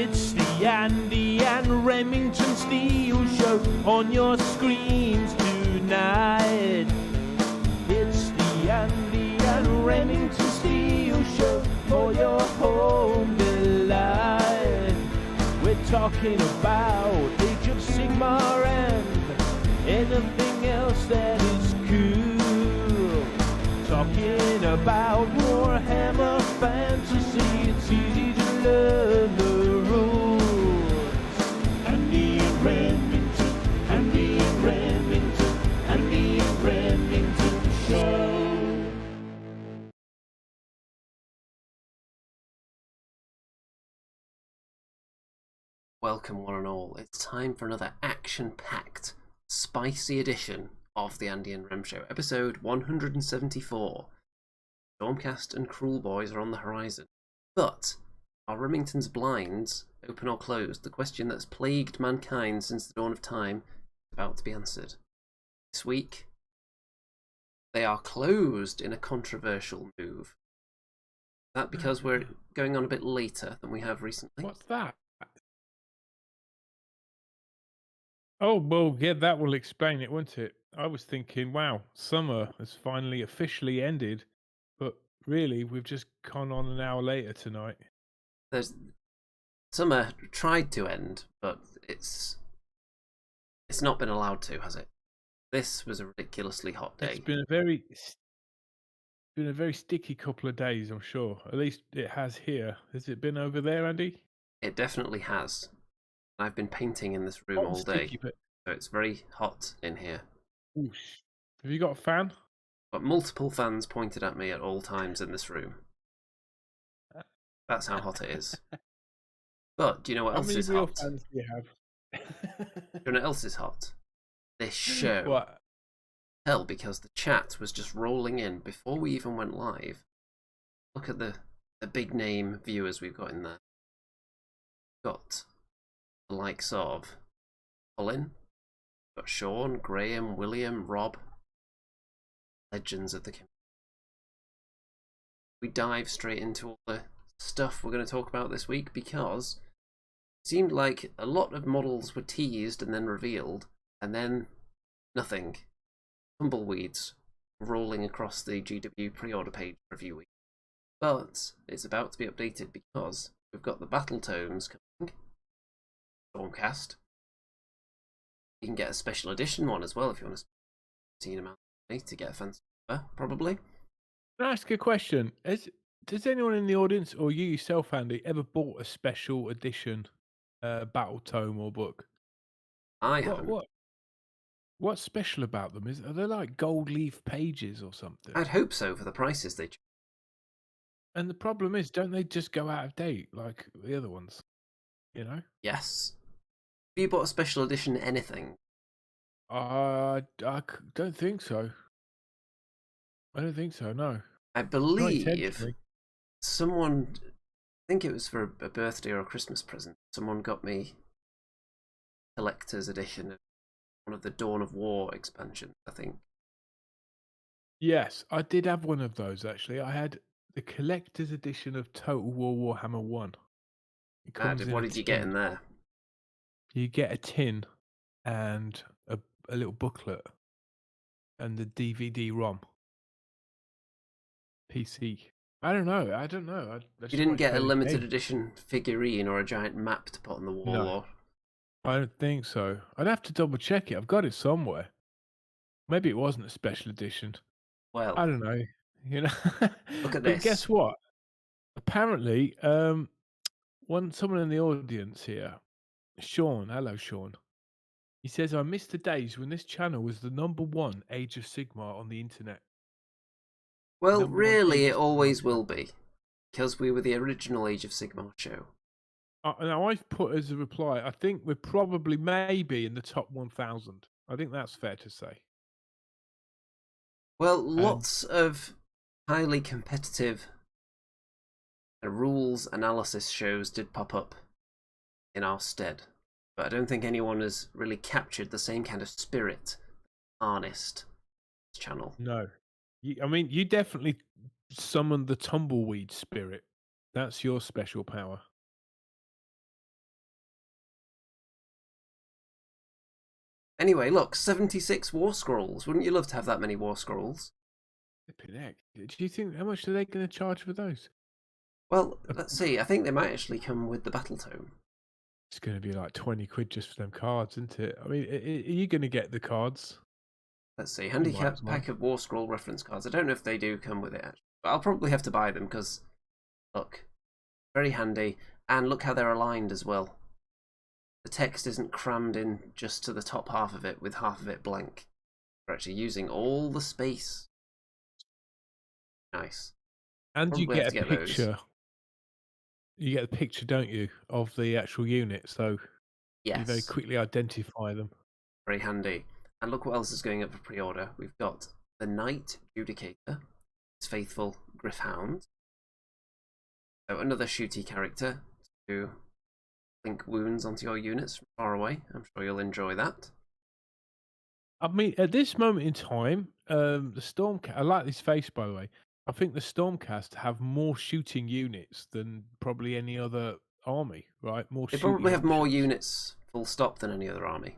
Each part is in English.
It's the Andy and Remington Steel Show on your screens tonight. It's the Andy and Remington Steel Show for your home delight. We're talking about Age of Sigmar and anything else that is cool. Talking about Warhammer Fantasy, it's easy to learn the rules. Andy and Remington, Andy and Remington, Andy and Remington Show. Welcome one and all. It's time for another action-packed, spicy edition of the Andy and Rem Show, episode 174. Stormcast and Kruleboyz are on the horizon. But are Remington's blinds open or closed? The question that's plagued mankind since the dawn of time is about to be answered. This week, they are closed in a controversial move. Is that because we're going on a bit later than we have recently? What's that? Oh, well, yeah, that will explain it, won't it? I was thinking, wow, summer has finally officially ended, but really, we've just gone on an hour later tonight. Summer tried to end, but it's not been allowed to, has it? This was a ridiculously hot day. It's been a very sticky couple of days, I'm sure. At least it has here. Has it been over there, Andy? It definitely has. I've been painting in this room all day, so it's very hot in here. Oosh. Have you got a fan? Got multiple fans pointed at me at all times in this room. That's how hot it is. But do you know what else is hot? How many real fans do you have? Do you know what else is hot? This show. What? Hell, because the chat was just rolling in before we even went live. Look at the big name viewers we've got in there. Got the likes of Colin, got Sean, Graham, William, Rob. Legends of the community. We dive straight into all the stuff we're going to talk about this week because it seemed like a lot of models were teased and then revealed, and then nothing. Tumbleweeds rolling across the GW pre-order page for a few weeks. But it's about to be updated because we've got the battle tomes coming. Stormcast. You can get a special edition one as well if you want to see them out to get a fancy cover, probably. Can I ask a question? Does anyone in the audience, or you yourself, Andy, ever bought a special edition battle tome or book? I haven't. What's special about them? Are they like gold leaf pages or something? I'd hope so for the prices they charge. And the problem is, don't they just go out of date like the other ones? You know? Yes. Have you bought a special edition anything? I don't think so. I don't think so, no. I believe someone, I think it was for a birthday or a Christmas present, someone got me collector's edition of one of the Dawn of War expansions, I think. Yes, I did have one of those, actually. I had the collector's edition of Total War Warhammer 1. What did you get in there? You get a tin and a little booklet and the DVD-ROM. PC. I don't know. You didn't get a limited edition figurine or a giant map to put on the wall? No. Or... I don't think so. I'd have to double check it. I've got it somewhere. Maybe it wasn't a special edition. Well, I don't know. You know. Look at but this. Guess what? Apparently, someone in the audience here, Sean. Hello, Sean. He says, "I miss the days when this channel was the #1 Age of Sigmar on the internet." Well, really, it always will be, because we were the original Age of Sigmar show. Now, I've put as a reply, I think we're probably maybe in the top 1,000. I think that's fair to say. Well, lots of highly competitive rules analysis shows did pop up in our stead, but I don't think anyone has really captured the same kind of spirit harnessed this channel. No. You definitely summoned the tumbleweed spirit. That's your special power. Anyway, look, 76 war scrolls. Wouldn't you love to have that many war scrolls? Flipping heck. Do you think how much are they going to charge for those? Well, let's see. I think they might actually come with the battle tome. It's going to be like 20 quid just for them cards, isn't it? I mean, are you going to get the cards? Let's see. might Handicap as well. pack of war scroll reference cards. I don't know if they do come with it, actually. But I'll probably have to buy them because, look, very handy. And look how they're aligned as well. The text isn't crammed in just to the top half of it with half of it blank. We're actually using all the space. Nice. And you Probably have get to a get those. picture. You get a picture, don't you, of the actual unit, so you very Yes, quickly identify them. very handy. And look what else is going up for pre-order. We've got the Knight Judicator, his faithful Griffhound. So another shooty character to link wounds onto your units from far away. I'm sure you'll enjoy that. I mean, at this moment in time, the Stormcast. I like this face, by the way. I think the Stormcast have more shooting units than probably any other army, right? More They shooting probably have more options. units full stop than any other army.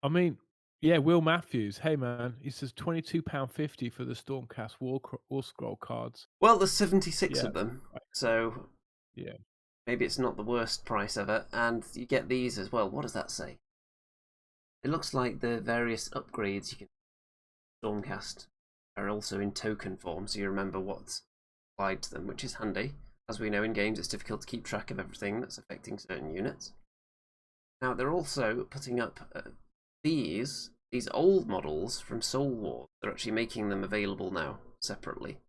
I mean, yeah, Will Matthews. Hey, man, he says £22.50 for the Stormcast War Scroll cards. Well, there's 76 Yeah, of them, right. so Yeah. maybe it's not the worst price ever. And you get these as well. What does that say? It looks like the various upgrades you can Stormcast are also in token form, so you remember what's applied to them, which is handy. As we know in games, it's difficult to keep track of everything that's affecting certain units. Now, they're also putting up these old models from Soul War. They're actually making them available now, separately.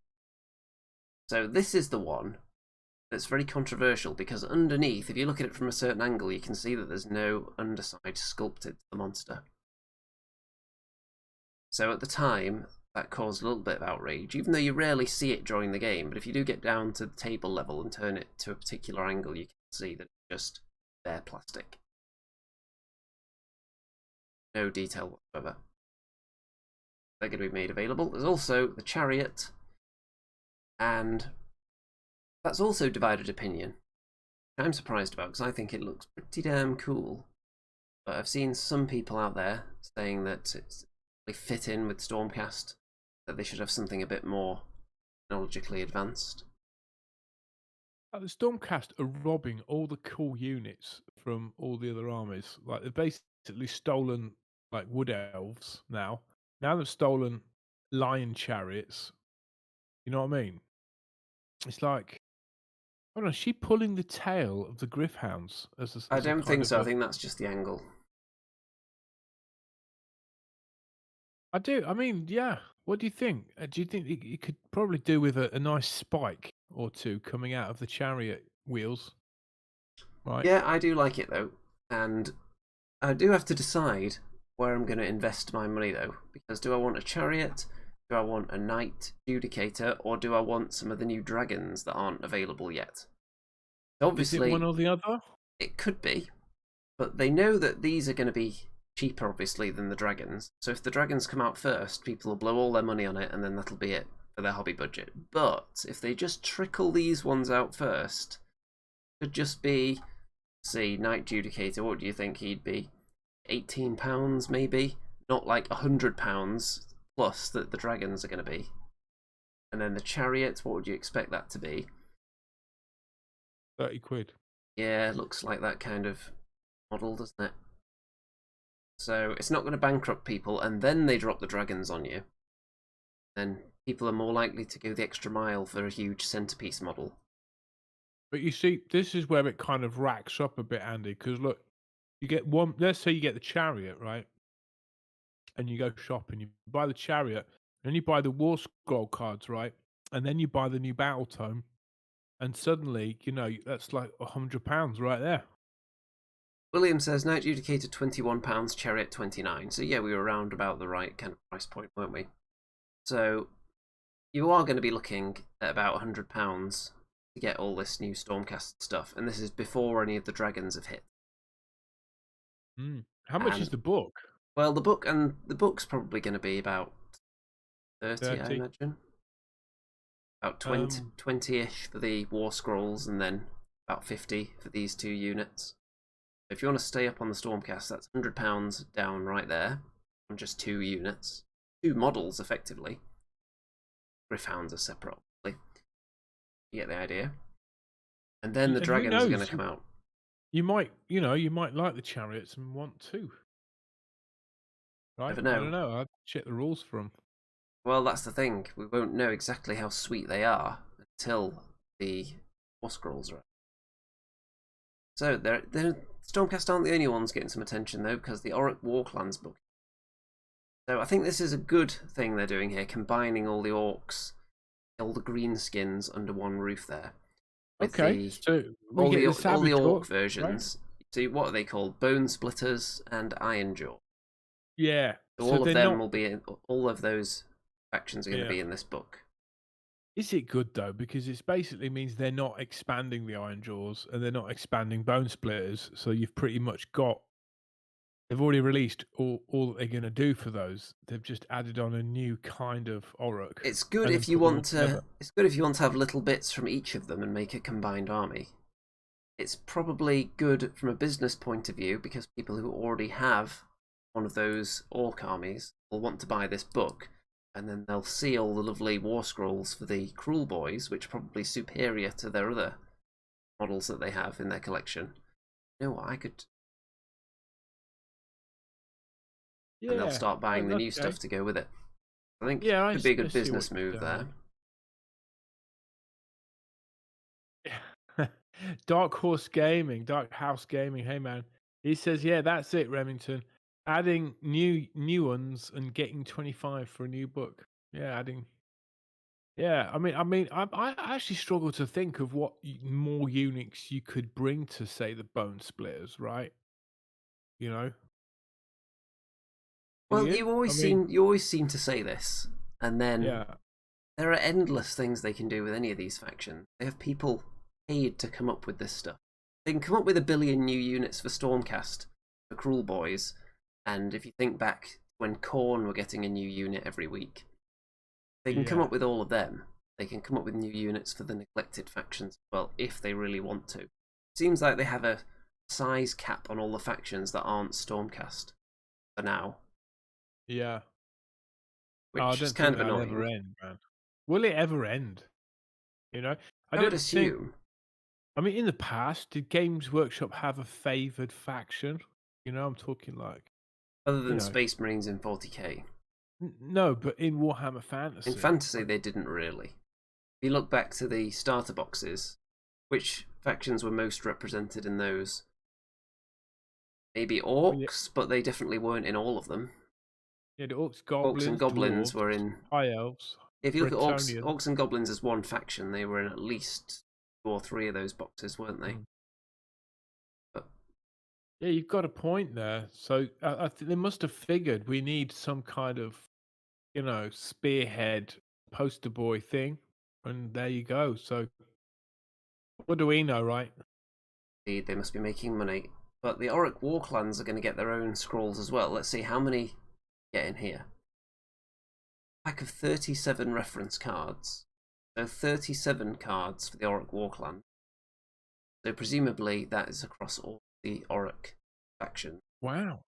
So this is the one that's very controversial, because underneath, if you look at it from a certain angle, you can see that there's no underside sculpted to the monster. So at the time, that caused a little bit of outrage, even though you rarely see it during the game. But if you do get down to the table level and turn it to a particular angle, you can see that it's just bare plastic. No detail whatsoever. They're going to be made available. There's also the Chariot, and that's also divided opinion. I'm surprised about, because I think it looks pretty damn cool. But I've seen some people out there saying that they fit in with Stormcast, that they should have something a bit more technologically advanced. The Stormcast are robbing all the cool units from all the other armies. Like, they've basically stolen like wood elves now. Now they've stolen lion chariots. You know what I mean? It's like, I don't know, is she pulling the tail of the Griffhounds as I a don't kind think of so. I think that's just the angle. I do. I mean, yeah. What do you think? Do you think you could probably do with a nice spike or two coming out of the chariot wheels? Right. Yeah, I do like it though, and I do have to decide where I'm going to invest my money though, because do I want a Chariot, do I want a Knight Judicator, or do I want some of the new dragons that aren't available yet? Obviously, is it one or the other? it could be, but they know that these are going to be cheaper, obviously, than the dragons. So if the dragons come out first, people will blow all their money on it, and then that'll be it for their hobby budget. But if they just trickle these ones out first, it could just be, see, Knight Judicator, what do you think he'd be? £18 maybe? Not like £100 plus that the dragons are going to be. And then the Chariot, what would you expect that to be? 30 quid. Yeah, looks like that kind of model, doesn't it? So it's not going to bankrupt people, and then they drop the dragons on you. Then people are more likely to go the extra mile for a huge centerpiece model. But you see, this is where it kind of racks up a bit, Andy, because look, you get one, let's say you get the Chariot, right? And you go shop and you buy the Chariot, and then you buy the War Scroll cards, right? And then you buy the new Battle Tome, and suddenly, you know, that's like £100 right there. William says Knight Judicator £21, Chariot 29. So yeah, we were around about the right kind of price point, weren't we? So you are going to be looking at about £100 to get all this new Stormcast stuff, and this is before any of the dragons have hit. How much is the book? Well, the book's probably going to be about 30, I imagine. About 20-ish for the War Scrolls, and then about 50 for these two units. If you want to stay up on the Stormcast, that's £100 down right there on just 2 units. 2 models, effectively. Gryph-hounds are separate, obviously. You get the idea. And then the dragons are going to come out. You might like the Chariots and want to. Right? Never know. I don't know. I'll check the rules for them. Well, that's the thing. We won't know exactly how sweet they are until the War Scrolls are out. So, Stormcast aren't the only ones getting some attention, though, because the Orruk Warclans book. So I think this is a good thing they're doing here, combining all the orcs, all the greenskins under one roof there. Okay, so all the orc right? versions. See, what are they called? Bone Splitters and Ironjaw. Yeah. So all of them will be in, all of those factions are going to be in this book. Is it good though? Because it basically means they're not expanding the Ironjaws and they're not expanding Bone Splitters. So you've pretty much got. They've already released all that they're going to do for those. They've just added on a new kind of Orruk. It's good if you want to. It's good if you want to have little bits from each of them and make a combined army. It's probably good from a business point of view because people who already have one of those orc armies will want to buy this book, and then they'll see all the lovely war scrolls for the Kruleboyz, which are probably superior to their other models that they have in their collection. You know what? I could. Yeah, and they'll start buying the new stuff to go with it. I think it could be a good business move there. Dark House Gaming. Hey man, he says, yeah, that's it, Remington. Adding new ones and getting 25 for a new book. Yeah, adding. Yeah, I mean, I actually struggle to think of what more units you could bring to, say, the Bone Splitters, right? You know. Well, you always seem to say this, and then there are endless things they can do with any of these factions. They have people paid to come up with this stuff. They can come up with 1 billion new units for Stormcast, for Kruleboyz, and if you think back when Khorne were getting a new unit every week, they can come up with all of them. They can come up with new units for the neglected factions as well, if they really want to. It seems like they have a size cap on all the factions that aren't Stormcast for now. Yeah. Which is kind of annoying. Ever end, man. Will it ever end? You know? I would assume. I mean, in the past, did Games Workshop have a favoured faction? You know, I'm talking like... Other than Space Marines in 40k. No, but in Warhammer Fantasy. In Fantasy, they didn't really. If you look back to the starter boxes, which factions were most represented in those? Maybe Orcs, but they definitely weren't in all of them. Yeah, the Orcs, and Goblins were in... High Elves. If you look at Orcs and Goblins as one faction, they were in at least 2 or 3 of those boxes, weren't they? But... Yeah, you've got a point there. So I think they must have figured we need some kind of, spearhead poster boy thing. And there you go. So what do we know, right? Indeed, they must be making money. But the Orruk Warclans are going to get their own scrolls as well. Let's see how many get in here. Pack of 37 reference cards. So 37 cards for the Orruk Warclan. So presumably that is across all the Orruk factions. Wow.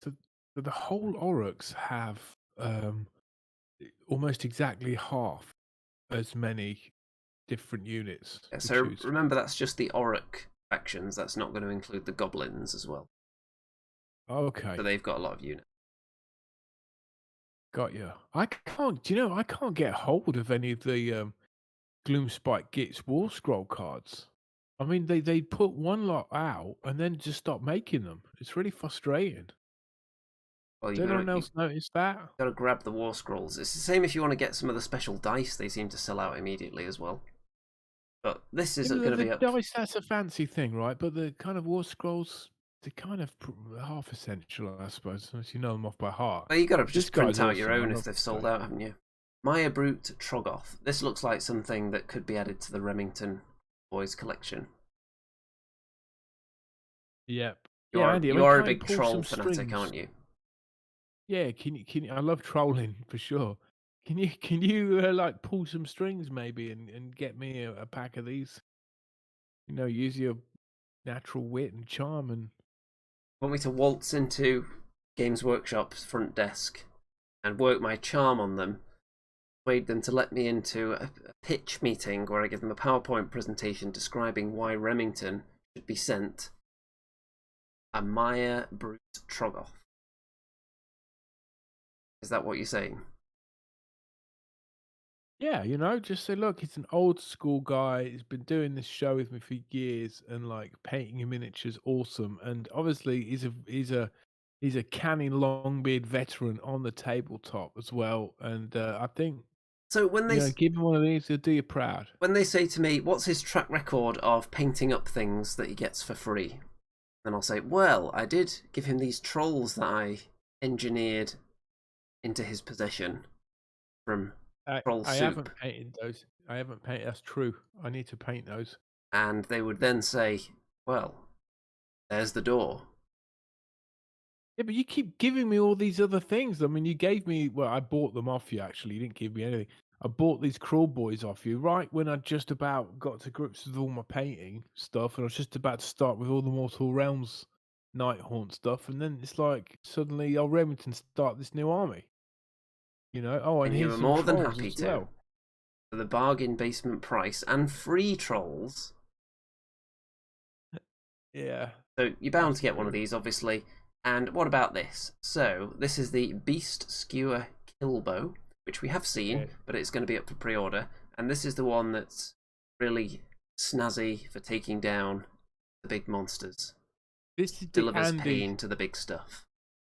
So the whole Orruks have almost exactly half as many different units. Yeah, so remember, that's just the Orruk factions. That's not going to include the Goblins as well. Okay. So they've got a lot of units. Got you. I can't get hold of any of the Gloomspite Gitz War Scroll cards. I mean, they put one lot out and then just stop making them. It's really frustrating. Well, did anyone else notice that? You've got to grab the War Scrolls. It's the same if you want to get some of the special dice. They seem to sell out immediately as well. But this isn't going to be up. Dice, that's a fancy thing, right? But the kind of War Scrolls, they're kind of half essential, I suppose, unless you know them off by heart. Well, you've got to just print out your own if they've sold out, haven't you? Maya Brute Troggoth. This looks like something that could be added to the Remington Boys collection. Yep. You are a big troll fanatic, aren't you? Yeah, can you? I love trolling for sure. Can you like pull some strings maybe and get me a pack of these? Use your natural wit and charm and Want me to waltz into Games Workshop's front desk and work my charm on them, persuade them to let me into a pitch meeting where I give them a PowerPoint presentation describing why Remington should be sent a Maya Brute Troggoth. Is that what you're saying? Yeah, you know, just say, look, he's an old school guy. He's been doing this show with me for years, and like painting in miniatures, awesome. And obviously, he's a canny longbeard veteran on the tabletop as well. And I think, So when you know, give him one of these, he'll do you proud. when they say to me, what's his track record of painting up things that he gets for free? Then I'll say, well, I did give him these trolls that I engineered into his possession from Troll I Soup. haven't painted those. I haven't painted. That's true. I need to paint those. And they would then say, well, there's the door. Yeah, but you keep giving me all these other things. I mean, you gave me, well, I bought them off you, actually. You didn't give me anything. I bought these Kruleboyz off you right when I just about got to grips with all my painting stuff, and I was just about to start with all the Mortal Realms Nighthaunt stuff, and then it's like suddenly, oh, Remington start this new army. You know, oh, and And you here's were some more than trolls happy as to. well. For the bargain basement price and free trolls. Yeah. So you're bound That's to get one of true. these, obviously. And what about this? So this is the Beast Skewer Kilbo, which we have seen, Yeah. but it's going to be up for pre-order. And this is the one that's really snazzy for taking down the big monsters. This is the Delivers Andy. pain to the big stuff.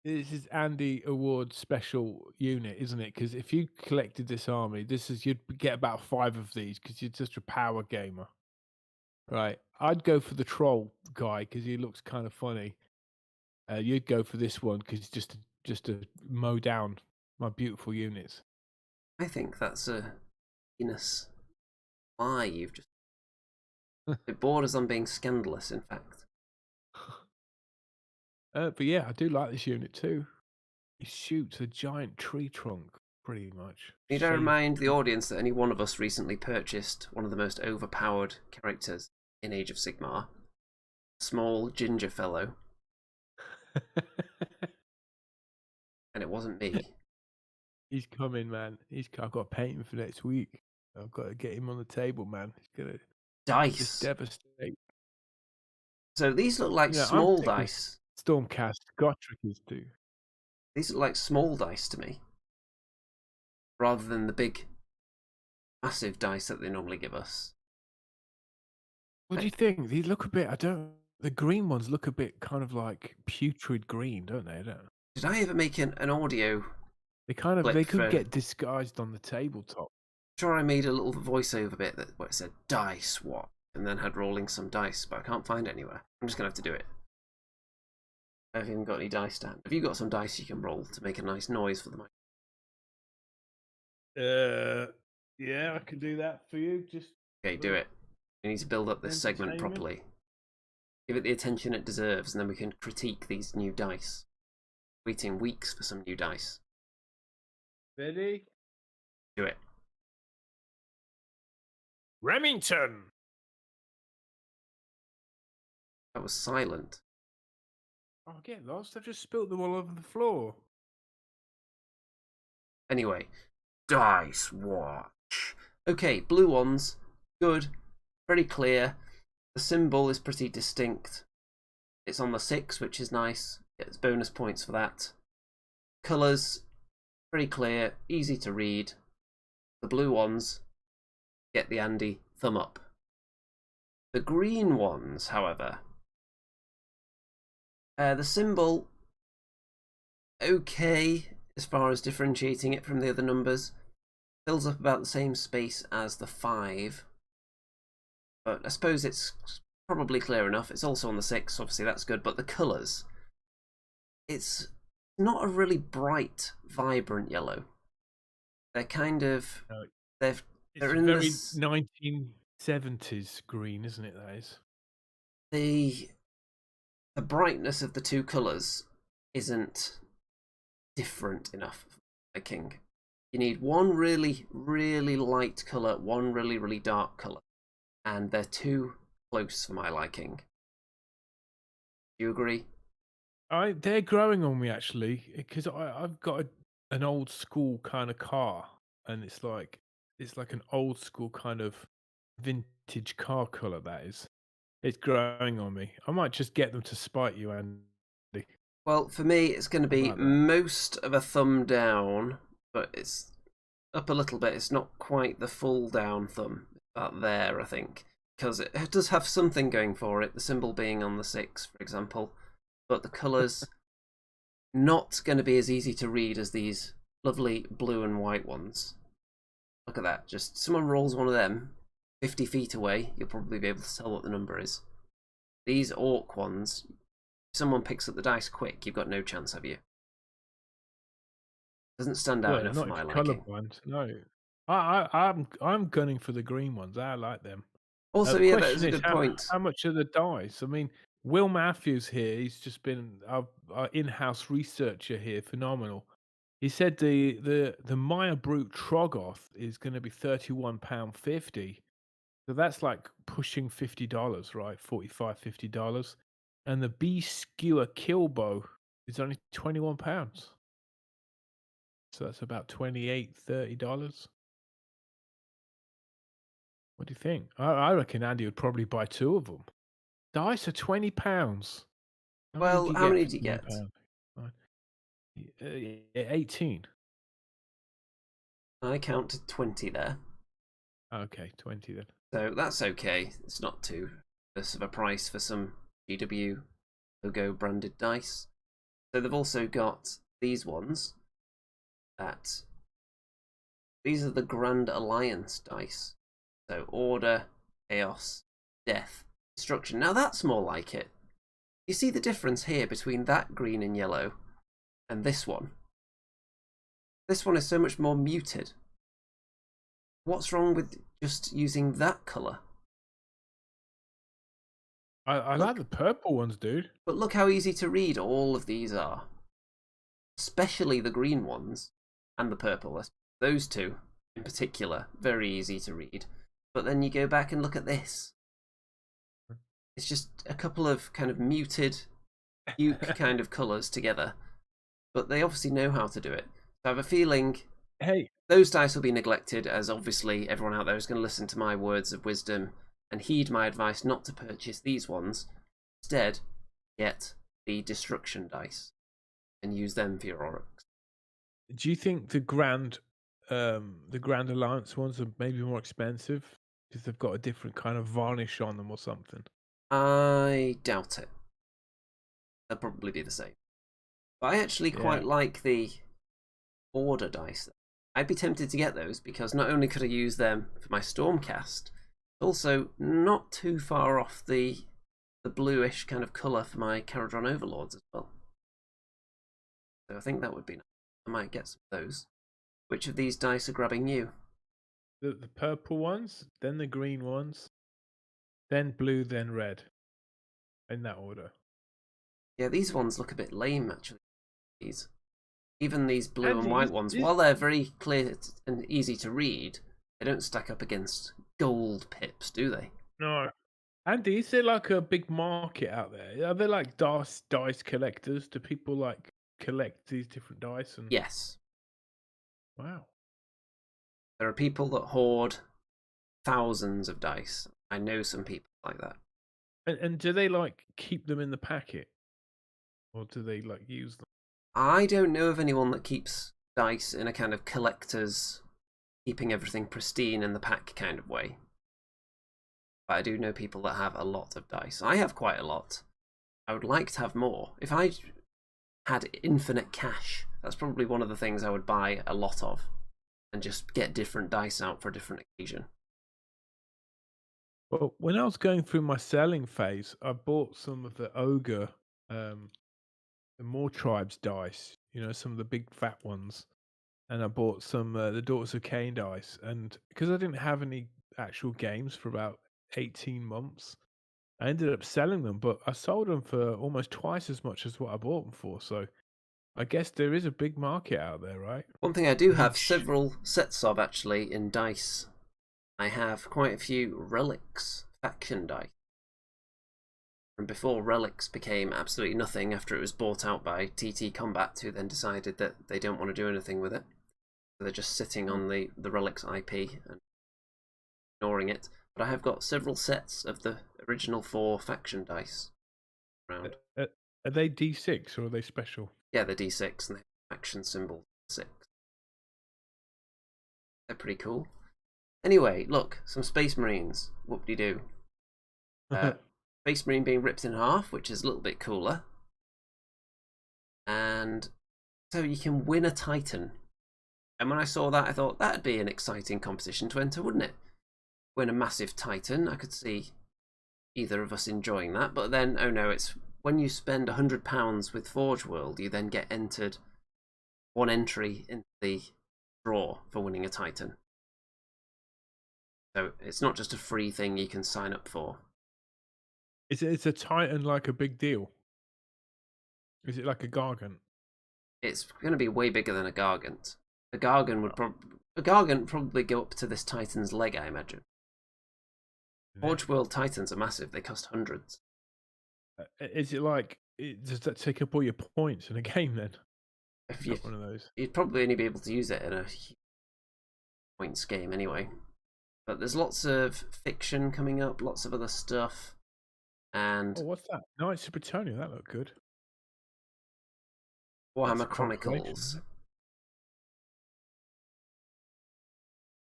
This is Andy Award special unit, isn't it? Because if you collected this army, you'd get about 5 of these because you're just a power gamer, right? I'd go for the troll guy because he looks kind of funny. You'd go for this one because just to mow down my beautiful units. I think that's a heinous lie you've just... It borders on being scandalous, in fact. But yeah, I do like this unit too. He shoots a giant tree trunk, pretty much. Need I Shaved remind the tree- audience that any one of us recently purchased one of the most overpowered characters in Age of Sigmar. Small ginger fellow. And it wasn't me. He's coming, man. I've got to paint him for next week. I've got to get him on the table, man. He's gonna just Dice. devastate. So these look like Yeah, I'm small sick of dice. Stormcast Gottricks do. These look like small dice to me. Rather than the big, massive dice that they normally give us. What do you think? These look a bit. The green ones look a bit kind of like putrid green, don't they? Did I ever make an audio? They kind of Like they could for- get disguised on the tabletop. Sure, I made a little voiceover bit where it said dice what, and then had rolling some dice, but I can't find it anywhere. I'm just gonna have to do it. I haven't even got any dice to hand. Have you got some dice you can roll to make a nice noise for the mic? Yeah, I can do that for you. Just Okay, do it. We need to build up this segment Entertainment. properly. Give it the attention it deserves, and then we can critique these new dice. Waiting weeks for some new dice. ready. Do it. Remington. That was silent. Oh, get lost. I've just spilled them all over the floor. Anyway, dice watch. Okay, blue ones. Good. Pretty clear. The symbol is pretty distinct. It's on the 6, which is nice. Gets bonus points for that. Colours, pretty clear, easy to read. The blue ones get the Andy thumb up. The green ones, however, the symbol, okay, as far as differentiating it from the other numbers. Fills up about the same space as the 5. But I suppose it's probably clear enough. It's also on the 6, obviously that's good. But the colours, it's not a really bright, vibrant yellow. They're kind of... No, they're It's in very this... 1970s green, isn't it? That is. The brightness of the two colours isn't different enough for my liking. You need one really, really light colour, one really, really dark colour. And they're too close for my liking. Do you agree? They're growing on me actually because I've got an old school kind of car, and it's like an old school kind of vintage car color. That is, it's growing on me. I might just get them to spite you, Andy. Well, for me, it's going to be About that. most of a thumb down, but it's up a little bit. It's not quite the full down thumb. It's about there, I think, because it does have something going for it. The symbol being on the 6, for example, but the colours not going to be as easy to read as these lovely blue and white ones. Look at that. Just someone rolls one of them 50 feet away, you'll probably be able to tell what the number is. These orc ones, if someone picks up the dice quick, you've got no chance, have you? Doesn't stand out enough for my liking. Ones. No, I'm gunning for the green ones. I like them. Also, yeah, that is a good point. How much are the dice? I mean, Will Matthews here. He's just been our in-house researcher here. Phenomenal. He said the Maya Brute Trogoth is going to be £31.50. So that's like pushing $50, right? $45, $50. And the B Skewer Kilbo is only £21. So that's about $28, $30. What do you think? I reckon Andy would probably buy 2 of them. Dice are £20. Well, how many do you get? 18. I counted 20 there. Okay, 20 then. So that's okay. It's not too less of a price for some GW logo branded dice. So they've also got these ones. These are the Grand Alliance dice. So Order, Chaos, Death, Destruction. Now that's more like it. You see the difference here between that green and yellow and this one? This one is so much more muted. What's wrong with just using that colour? I like the purple ones, dude. But look how easy to read all of these are. Especially the green ones and the purple. Those two in particular, very easy to read. But then you go back and look at this. It's just a couple of kind of muted, puke kind of colours together. But they obviously know how to do it. So I have a feeling those dice will be neglected, as obviously everyone out there is going to listen to my words of wisdom and heed my advice not to purchase these ones. Instead, get the destruction dice and use them for your orcs. Do you think the Grand Alliance ones are maybe more expensive because they've got a different kind of varnish on them or something? I doubt it. They'll probably be the same. But I actually quite like the Order dice. I'd be tempted to get those because not only could I use them for my Stormcast, but also not too far off the bluish kind of colour for my Caradron Overlords as well. So I think that would be nice. I might get some of those. Which of these dice are grabbing you? The purple ones, then the green ones, then blue, then red. In that order. Yeah, these ones look a bit lame, actually. Even these blue and white ones, while they're very clear and easy to read, they don't stack up against gold pips, do they? No. Andy, is there like a big market out there? Are there like dice collectors? Do people like collect these different dice? And yes. Wow. There are people that hoard thousands of dice. I know some people like that. And do they like keep them in the packet? Or do they like use them? I don't know of anyone that keeps dice in a kind of collector's, keeping everything pristine in the pack kind of way. But I do know people that have a lot of dice. I have quite a lot. I would like to have more. If I had infinite cash, that's probably one of the things I would buy a lot of. And just get different dice out for a different occasion. Well, when I was going through my selling phase, I bought some of the Ogre, the More Tribes dice, some of the big fat ones. And I bought some the Daughters of Cain dice. And because I didn't have any actual games for about 18 months, I ended up selling them. But I sold them for almost twice as much as what I bought them for. So I guess there is a big market out there, right? One thing I do have several sets of, actually, in dice. I have quite a few relics faction dice. from before Relics became absolutely nothing after it was bought out by TT Combat, who then decided that they don't want to do anything with it. So they're just sitting on the Relics IP and ignoring it. But I have got several sets of the original 4 faction dice around. Are they D6 or are they special? Yeah, they're D6 and they have faction symbol 6. They're pretty cool. Anyway, look, some Space Marines. Whoop-de-doo. Space Marine being ripped in half, which is a little bit cooler. And so you can win a Titan. And when I saw that, I thought that'd be an exciting competition to enter, wouldn't it? Win a massive Titan. I could see either of us enjoying that. But then, oh no, it's when you spend £100 with Forge World, you then get entered 1 entry into the draw for winning a Titan. So it's not just a free thing you can sign up for. Is a Titan like a big deal? Is it like a Gargant? It's going to be way bigger than a Gargant. A Gargant probably go up to this Titan's leg, I imagine. Forge World Titans are massive. They cost hundreds. Is it like, does that take up all your points in a game then? If Got one of those. You'd probably only be able to use it in a points game anyway. But there's lots of fiction coming up, lots of other stuff. And what's that? Knights of Bretonnia, that looked good. Warhammer Chronicles.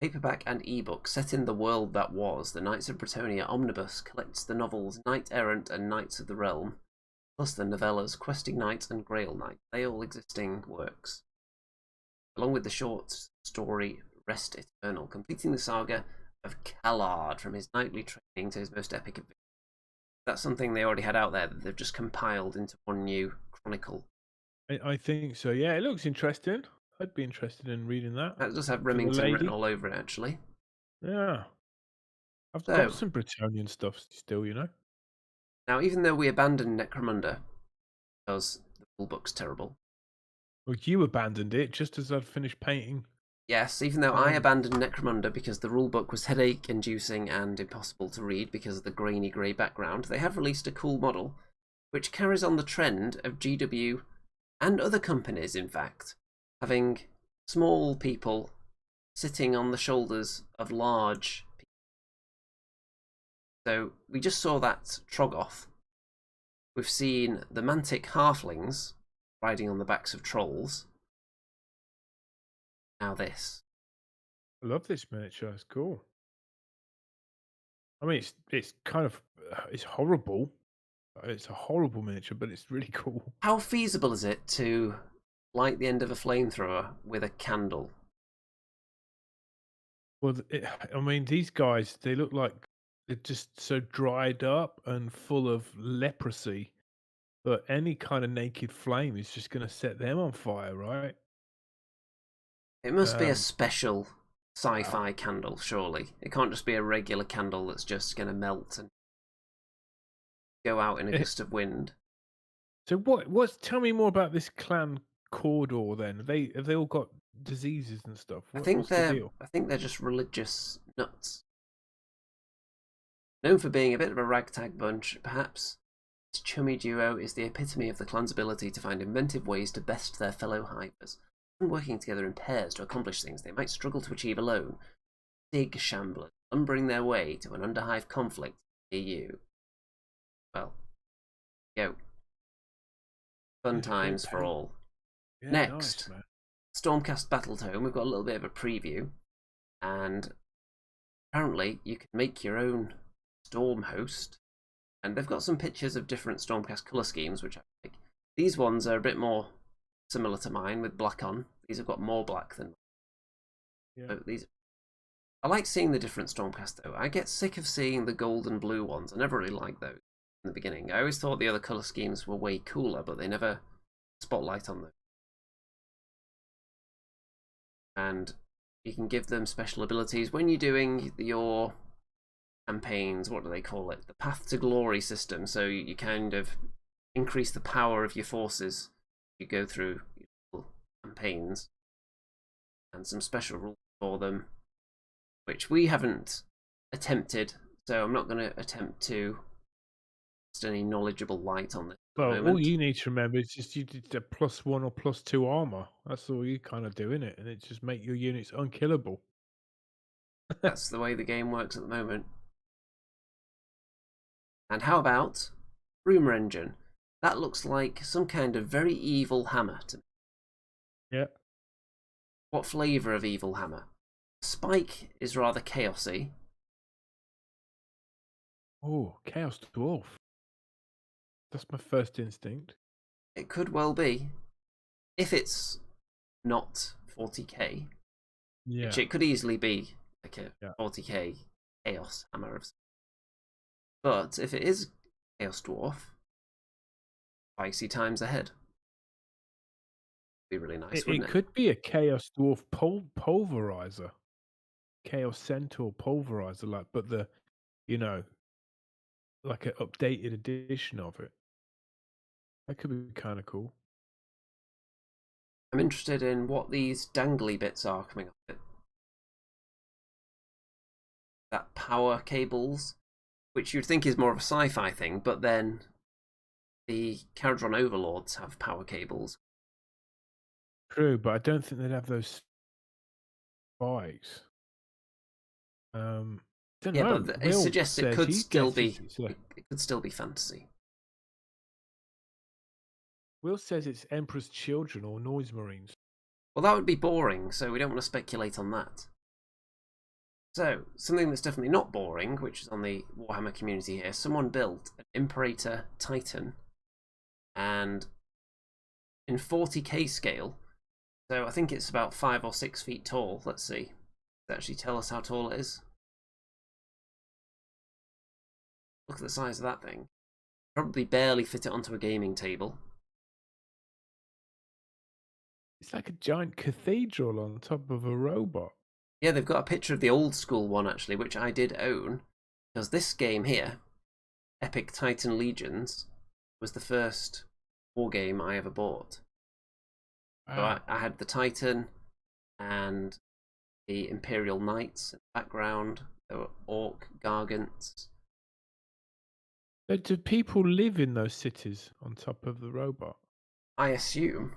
Paperback and ebook set in the world that was. The Knights of Bretonnia omnibus collects the novels Knight Errant and Knights of the Realm, plus the novellas Questing Knight and Grail Knight, they all existing works, along with the short story Rest Eternal, completing the saga of Callard from his knightly training to his most epic adventure. That's something they already had out there that they've just compiled into one new chronicle. I think so, yeah. It looks interesting. I'd be interested in reading that. That does have Remington written all over it, actually. Yeah. I've got some Bretonnian stuff still, you know. Now, even though we abandoned Necromunda because the rulebook's terrible. Well, you abandoned it just as I'd finished painting. Yes, even though I abandoned Necromunda because the rulebook was headache-inducing and impossible to read because of the grainy grey background, they have released a cool model which carries on the trend of GW and other companies, in fact, having small people sitting on the shoulders of large people. So we just saw that Troggoth. We've seen the Mantic Halflings riding on the backs of trolls. Now this. I love this miniature. It's cool. I mean, it's kind of it's horrible. It's a horrible miniature, but it's really cool. How feasible is it to light the end of a flamethrower with a candle? Well, I mean, these guys, they look like they're just so dried up and full of leprosy that any kind of naked flame is just going to set them on fire, right? It must be a special sci-fi candle, surely. It can't just be a regular candle that's just going to melt and go out in a gust of wind. So tell me more about this clan Cawdor then. Have they all got diseases and stuff? I think they're just religious nuts. Known for being a bit of a ragtag bunch, perhaps, this Chummy Duo is the epitome of the clan's ability to find inventive ways to best their fellow hivers. When working together in pairs to accomplish things they might struggle to achieve alone, dig shamblers, lumbering their way to an underhive conflict near you. Well, go. Fun times for all. Yeah, Next, nice, Stormcast Battletome. We've got a little bit of a preview, and apparently you can make your own Storm host, and they've got some pictures of different Stormcast colour schemes, which I like. These ones are a bit more similar to mine with black on. These have got more black than mine. Yeah. So I like seeing the different Stormcast though. I get sick of seeing the gold and blue ones. I never really liked those in the beginning. I always thought the other colour schemes were way cooler, but they never spotlight on them. And you can give them special abilities when you're doing your campaigns. What do they call it? The Path to Glory system. So you kind of increase the power of your forces. You go through your campaigns, and some special rules for them, which we haven't attempted. So I'm not going to attempt to just any knowledgeable light on this at the Well, moment. all you need to remember is just you did the +1 or +2 armor. That's all you kind of do, innit? And it just make your units unkillable. That's the way the game works at the moment. And how about Rumor Engine? That looks like some kind of very evil hammer to me. Yeah. What flavour of evil hammer? Spike is rather chaosy. Oh, Chaos Dwarf. That's my first instinct. It could well be. If it's not 40k, Yeah. which it could easily be like a Yeah. 40k chaos hammer. But if it is Chaos Dwarf, spicy times ahead. Be really nice, wouldn't it? It could be a Chaos Dwarf pulverizer. Chaos Centaur pulverizer, like, but the, you know, like an updated edition of it. That could be kind of cool. I'm interested in what these dangly bits are coming off it. That power cables, which you'd think is more of a sci-fi thing, but then the Caradron Overlords have power cables. True, but I don't think they'd have those spikes. Don't know. But it Will suggests it says could he still guesses be it's a- it could still be fantasy. Will says it's Emperor's Children or Noise Marines. Well, that would be boring, so we don't want to speculate on that. So, something that's definitely not boring, which is on the Warhammer community here, someone built an Imperator Titan, and in 40k scale, so I think it's about 5 or 6 feet tall. Let's see. Does it actually tell us how tall it is? Look at the size of that thing. Probably barely fit it onto a gaming table. It's like a giant cathedral on top of a robot. Yeah, they've got a picture of the old school one, actually, which I did own. Because this game here, Epic Titan Legions, was the first war game I ever bought. Wow. So I had the Titan and the Imperial Knights in the background. There were Orc Gargants. So do people live in those cities on top of the robot? I assume.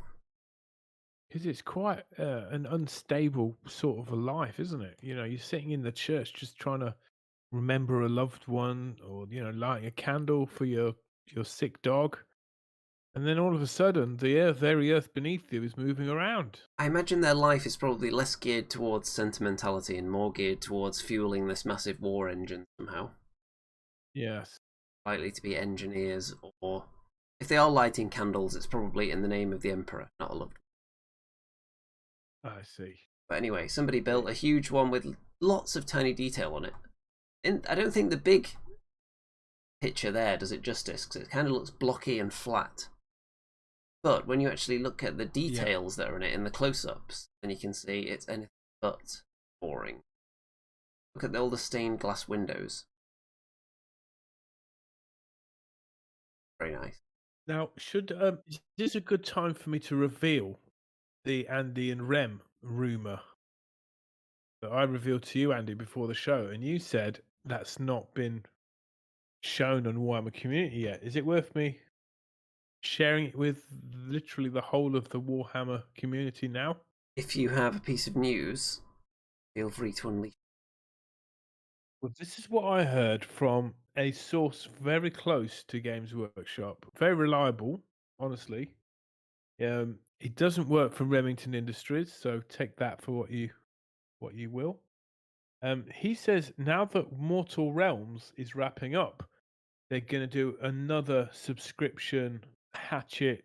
Because it's quite an unstable sort of a life, isn't it? You know, you're sitting in the church just trying to remember a loved one, or, you know, lighting a candle for your sick dog, and then all of a sudden the very earth beneath you is moving around. I imagine their life is probably less geared towards sentimentality and more geared towards fueling this massive war engine somehow. Yes. Likely to be engineers, or if they are lighting candles, it's probably in the name of the Emperor, not a loved one. I see. But anyway, somebody built a huge one with lots of tiny detail on it. And I don't think the big picture there does it justice, because it kind of looks blocky and flat. But when you actually look at the details that are in it in the close-ups, then you can see it's anything but boring. Look at all the stained glass windows. Very nice. Now, is this a good time for me to reveal the Andy and Rem rumor that I revealed to you, Andy, before the show, and you said that's not been shown on Warhammer Community yet? Is it worth me sharing it with literally the whole of the Warhammer community now? If you have a piece of news, feel free to unleash. Well, this is what I heard from a source very close to Games Workshop. Very reliable, honestly. It doesn't work for Remington Industries, so take that for what you will. He says now that Mortal Realms is wrapping up, they're going to do another subscription hatchet,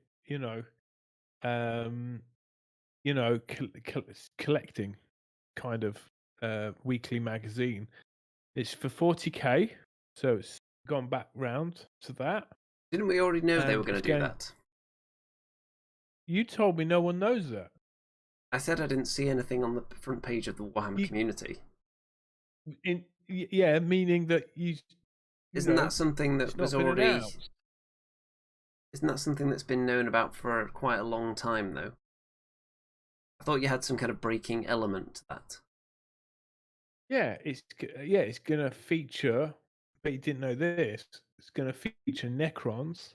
collecting kind of weekly magazine. It's for 40k, so it's gone back round to that. Didn't we already know they And were going to do that? You told me no one knows that. I said I didn't see anything on the front page of the Warhammer community. Yeah, meaning that Isn't that something that was already? Announced. Isn't that something that's been known about for quite a long time, though? I thought you had some kind of breaking element to that. Yeah, it's going to feature bet you didn't know this. It's going to feature Necrons,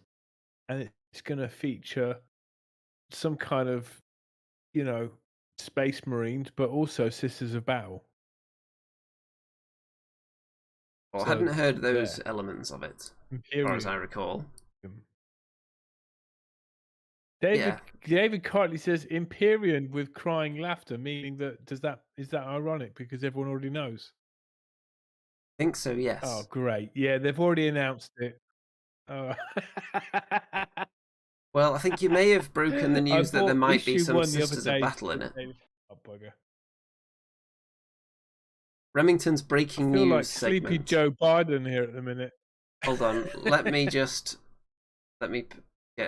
and it's going to feature some kind of, Space Marines, but also Sisters of Battle. Well, I So, hadn't heard those there. elements of it, as Imperium. far as I recall. David Cartley says Imperium with crying laughter, meaning that is that ironic because everyone already knows? I think so, yes. Oh, great. Yeah, they've already announced it. Oh. Well, I think you may have broken the news that there might be some Sisters of Battle in it. Oh, bugger. Remington's breaking I feel news like segment. Sleepy Joe Biden here at the minute. Hold on, let me get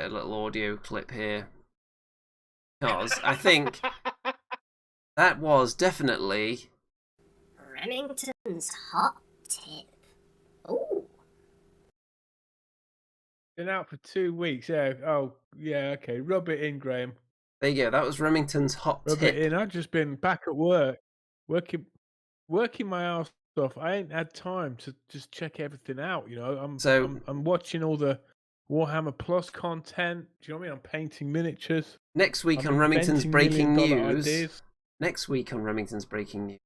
a little audio clip here. Because I think that was definitely Remington's hot tip. Ooh. Been out for 2 weeks. Yeah. Oh, yeah. Okay. Rub it in, Graham. There you go. That was Remington's hot Rub tip. it in. I've just been back at work, working my ass off. I ain't had time to just check everything out. I'm watching all the Warhammer Plus content. Do you know what I mean? I'm painting miniatures. Next week on Remington's breaking news. Next week on Remington's breaking news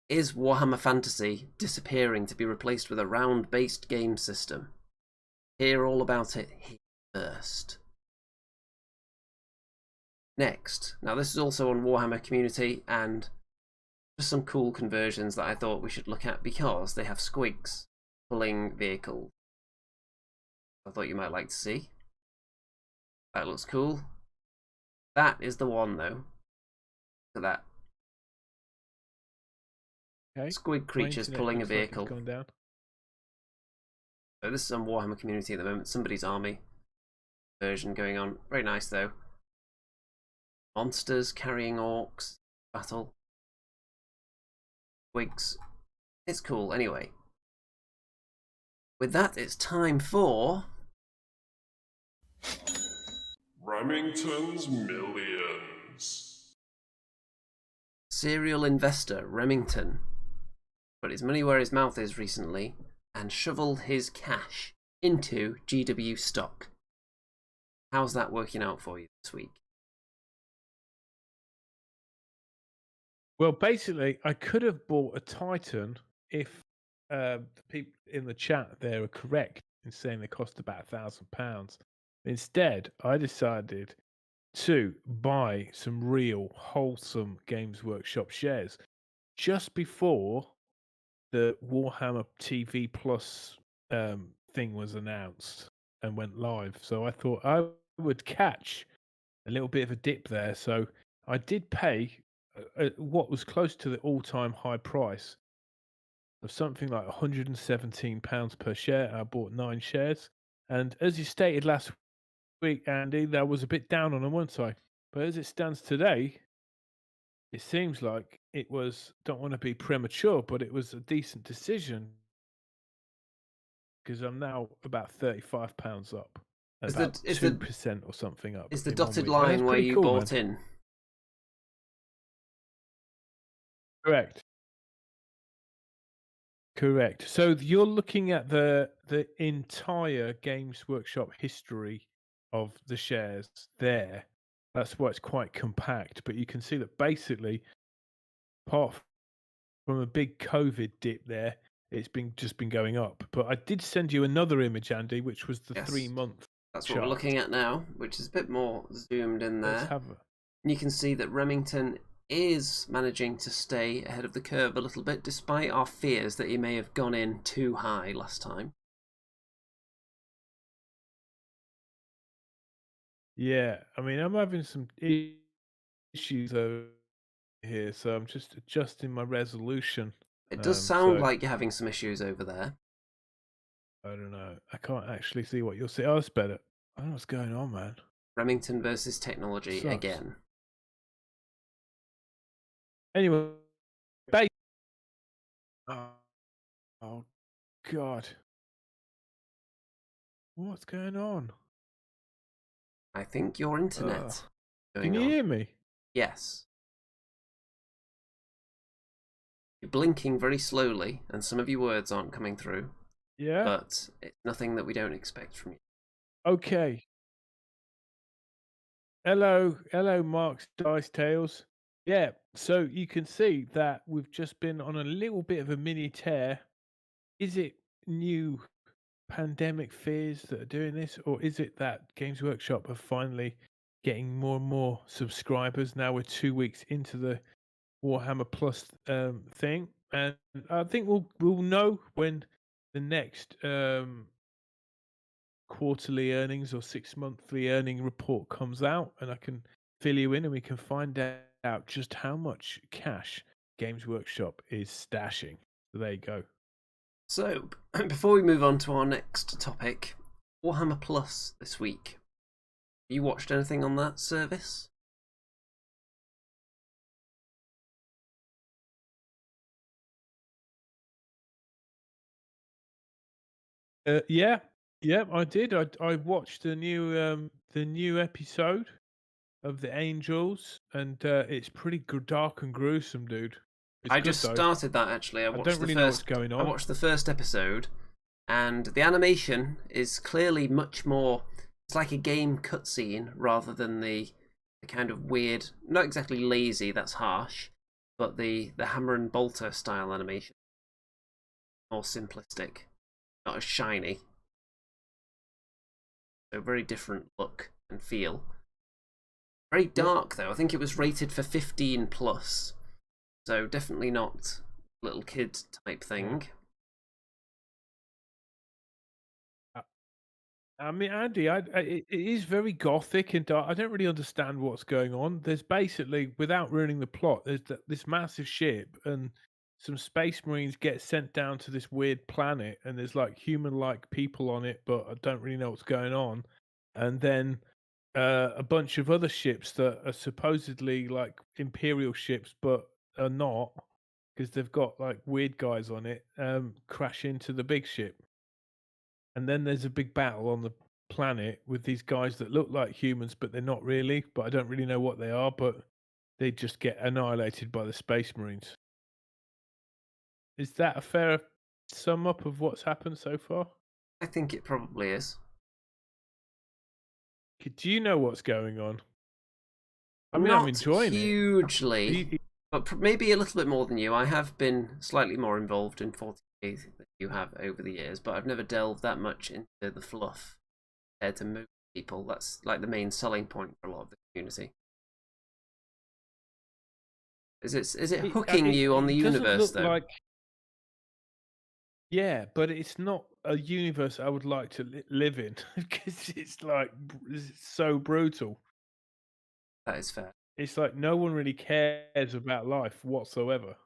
is Warhammer Fantasy disappearing to be replaced with a round-based game system. Hear all about it here first. Next, now this is also on Warhammer Community and just some cool conversions that I thought we should look at because they have squigs pulling vehicles. I thought you might like to see. That looks cool. That is the one though. Look at that. Okay. Squig creatures pulling a vehicle. Like down. So this is on Warhammer Community at the moment. Somebody's army version going on. Very nice though. Monsters carrying orcs. Battle. Squigs. It's cool anyway. With that, it's time for Remington's Millions. Serial investor Remington put his money where his mouth is recently and shoveled his cash into GW stock. How's that working out for you this week? Well, basically, I could have bought a Titan if the people in the chat there are correct in saying they cost about £1,000. Instead, I decided to buy some real wholesome Games Workshop shares just before the Warhammer TV Plus thing was announced and went live. So I thought I would catch a little bit of a dip there. So I did pay what was close to the all-time high price of something like £117 per share. I bought 9 shares. And as you stated last week, Andy, that was a bit down on one side. But as it stands today, it seems like it was, don't want to be premature, but it was a decent decision because I'm now about £35 up. About 2% or something up. Is the dotted line where you bought in? Correct. So you're looking at the entire Games Workshop history of the shares there. That's why it's quite compact. But you can see that basically, apart from a big COVID dip there, it's just been going up. But I did send you another image, Andy, which was the 3-month. That's what we're looking at now, which is a bit more zoomed in there. And you can see that Remington is managing to stay ahead of the curve a little bit, despite our fears that he may have gone in too high last time. Yeah, I mean, I'm having some issues over here, so I'm just adjusting my resolution. It does sound like you're having some issues over there. I don't know. I can't actually see what you're saying. Oh, it's better. I don't know what's going on, man. Remington versus technology again. Anyway, oh God, what's going on? I think your internet. Can you hear me? Yes. You're blinking very slowly, and some of your words aren't coming through. Yeah. but it's nothing that we don't expect from you. Okay. Hello, Mark's Dice Tales. Yeah, so you can see that we've just been on a little bit of a mini tear. Is it new pandemic fears that are doing this, or is it that Games Workshop are finally getting more and more subscribers? Now we're 2 weeks into the Warhammer Plus thing, and I think we'll know when the next quarterly earnings or 6-monthly earning report comes out, and I can fill you in, and we can find out just how much cash Games Workshop is stashing. So there you go. So, before we move on to our next topic, Warhammer Plus this week. You watched anything on that service? Yeah, I did. I watched the new episode of the Angels, and it's pretty dark and gruesome, dude. It's I good, just though. started that actually. I don't really know what's going on. I watched the first episode, and the animation is clearly much more. It's like a game cutscene rather than the kind of weird, not exactly lazy. That's harsh, but the hammer and bolter style animation, more simplistic, not as shiny. So very different look and feel. Very dark though. I think it was rated for 15 plus. So definitely not little kid type thing. I mean, Andy, it is very gothic and dark. I don't really understand what's going on. There's basically, without ruining the plot, there's this massive ship, and some space marines get sent down to this weird planet, and there's like human-like people on it, but I don't really know what's going on. And then a bunch of other ships that are supposedly like Imperial ships, but are not, because they've got like weird guys on it, crash into the big ship. And then there's a big battle on the planet with these guys that look like humans, but they're not really. But I don't really know what they are, but they just get annihilated by the Space Marines. Is that a fair sum up of what's happened so far? I think it probably is. Do you know what's going on? I mean, Not I'm enjoying hugely, but maybe a little bit more than you. I have been slightly more involved in 40k than you have over the years, but I've never delved that much into the fluff compared to most people. That's like the main selling point for a lot of the community. Is it hooking you on the universe though? Like... Yeah, but it's not a universe I would like to live in because it's like it's so brutal. That is fair. It's like no one really cares about life whatsoever.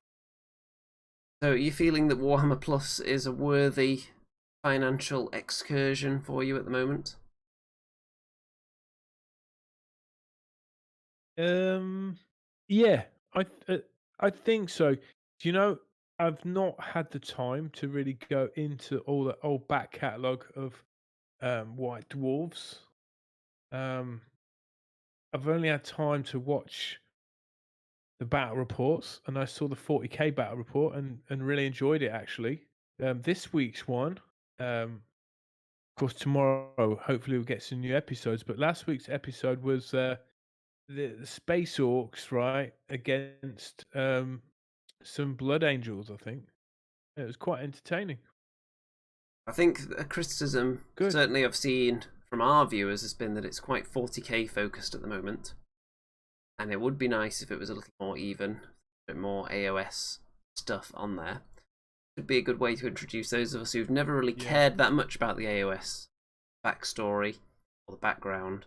So are you feeling that Warhammer Plus is a worthy financial excursion for you at the moment? Yeah, I think so. Do you know, I've not had the time to really go into all the old back catalogue of White Dwarves. I've only had time to watch the battle reports, and I saw the 40k battle report and really enjoyed it actually. This week's one, of course, tomorrow hopefully we'll get some new episodes. But last week's episode was the Space Orcs, right, against some Blood Angels. I think it was quite entertaining. I think a criticism certainly I've seen from our viewers has been that it's quite 40k focused at the moment, and it would be nice if it was a little more even, a bit more AOS stuff on there. It would be a good way to introduce those of us who've never really cared that much about the AOS backstory or the background.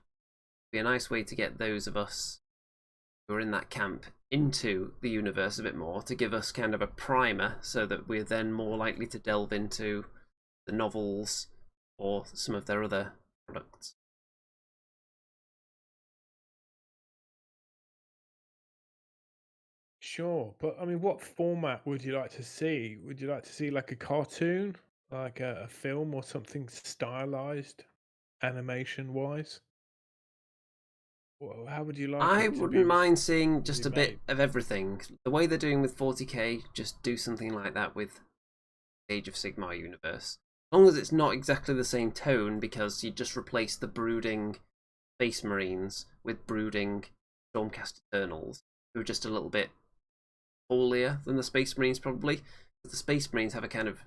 It'd be a nice way to get those of us who are in that camp into the universe a bit more, to give us kind of a primer so that we're then more likely to delve into the novels or some of their other products. Sure, but I mean, what format would you like to see? Would you like to see like a cartoon, like a film, or something stylized, animation-wise? Well, how would you like I it to wouldn't be mind seeing just a bit made? of everything. The way they're doing with 40k, just do something like that with Age of Sigmar universe. long as it's not exactly the same tone, because you just replace the brooding Space Marines with brooding Stormcast Eternals, who are just a little bit holier than the Space Marines probably. The Space Marines have a kind of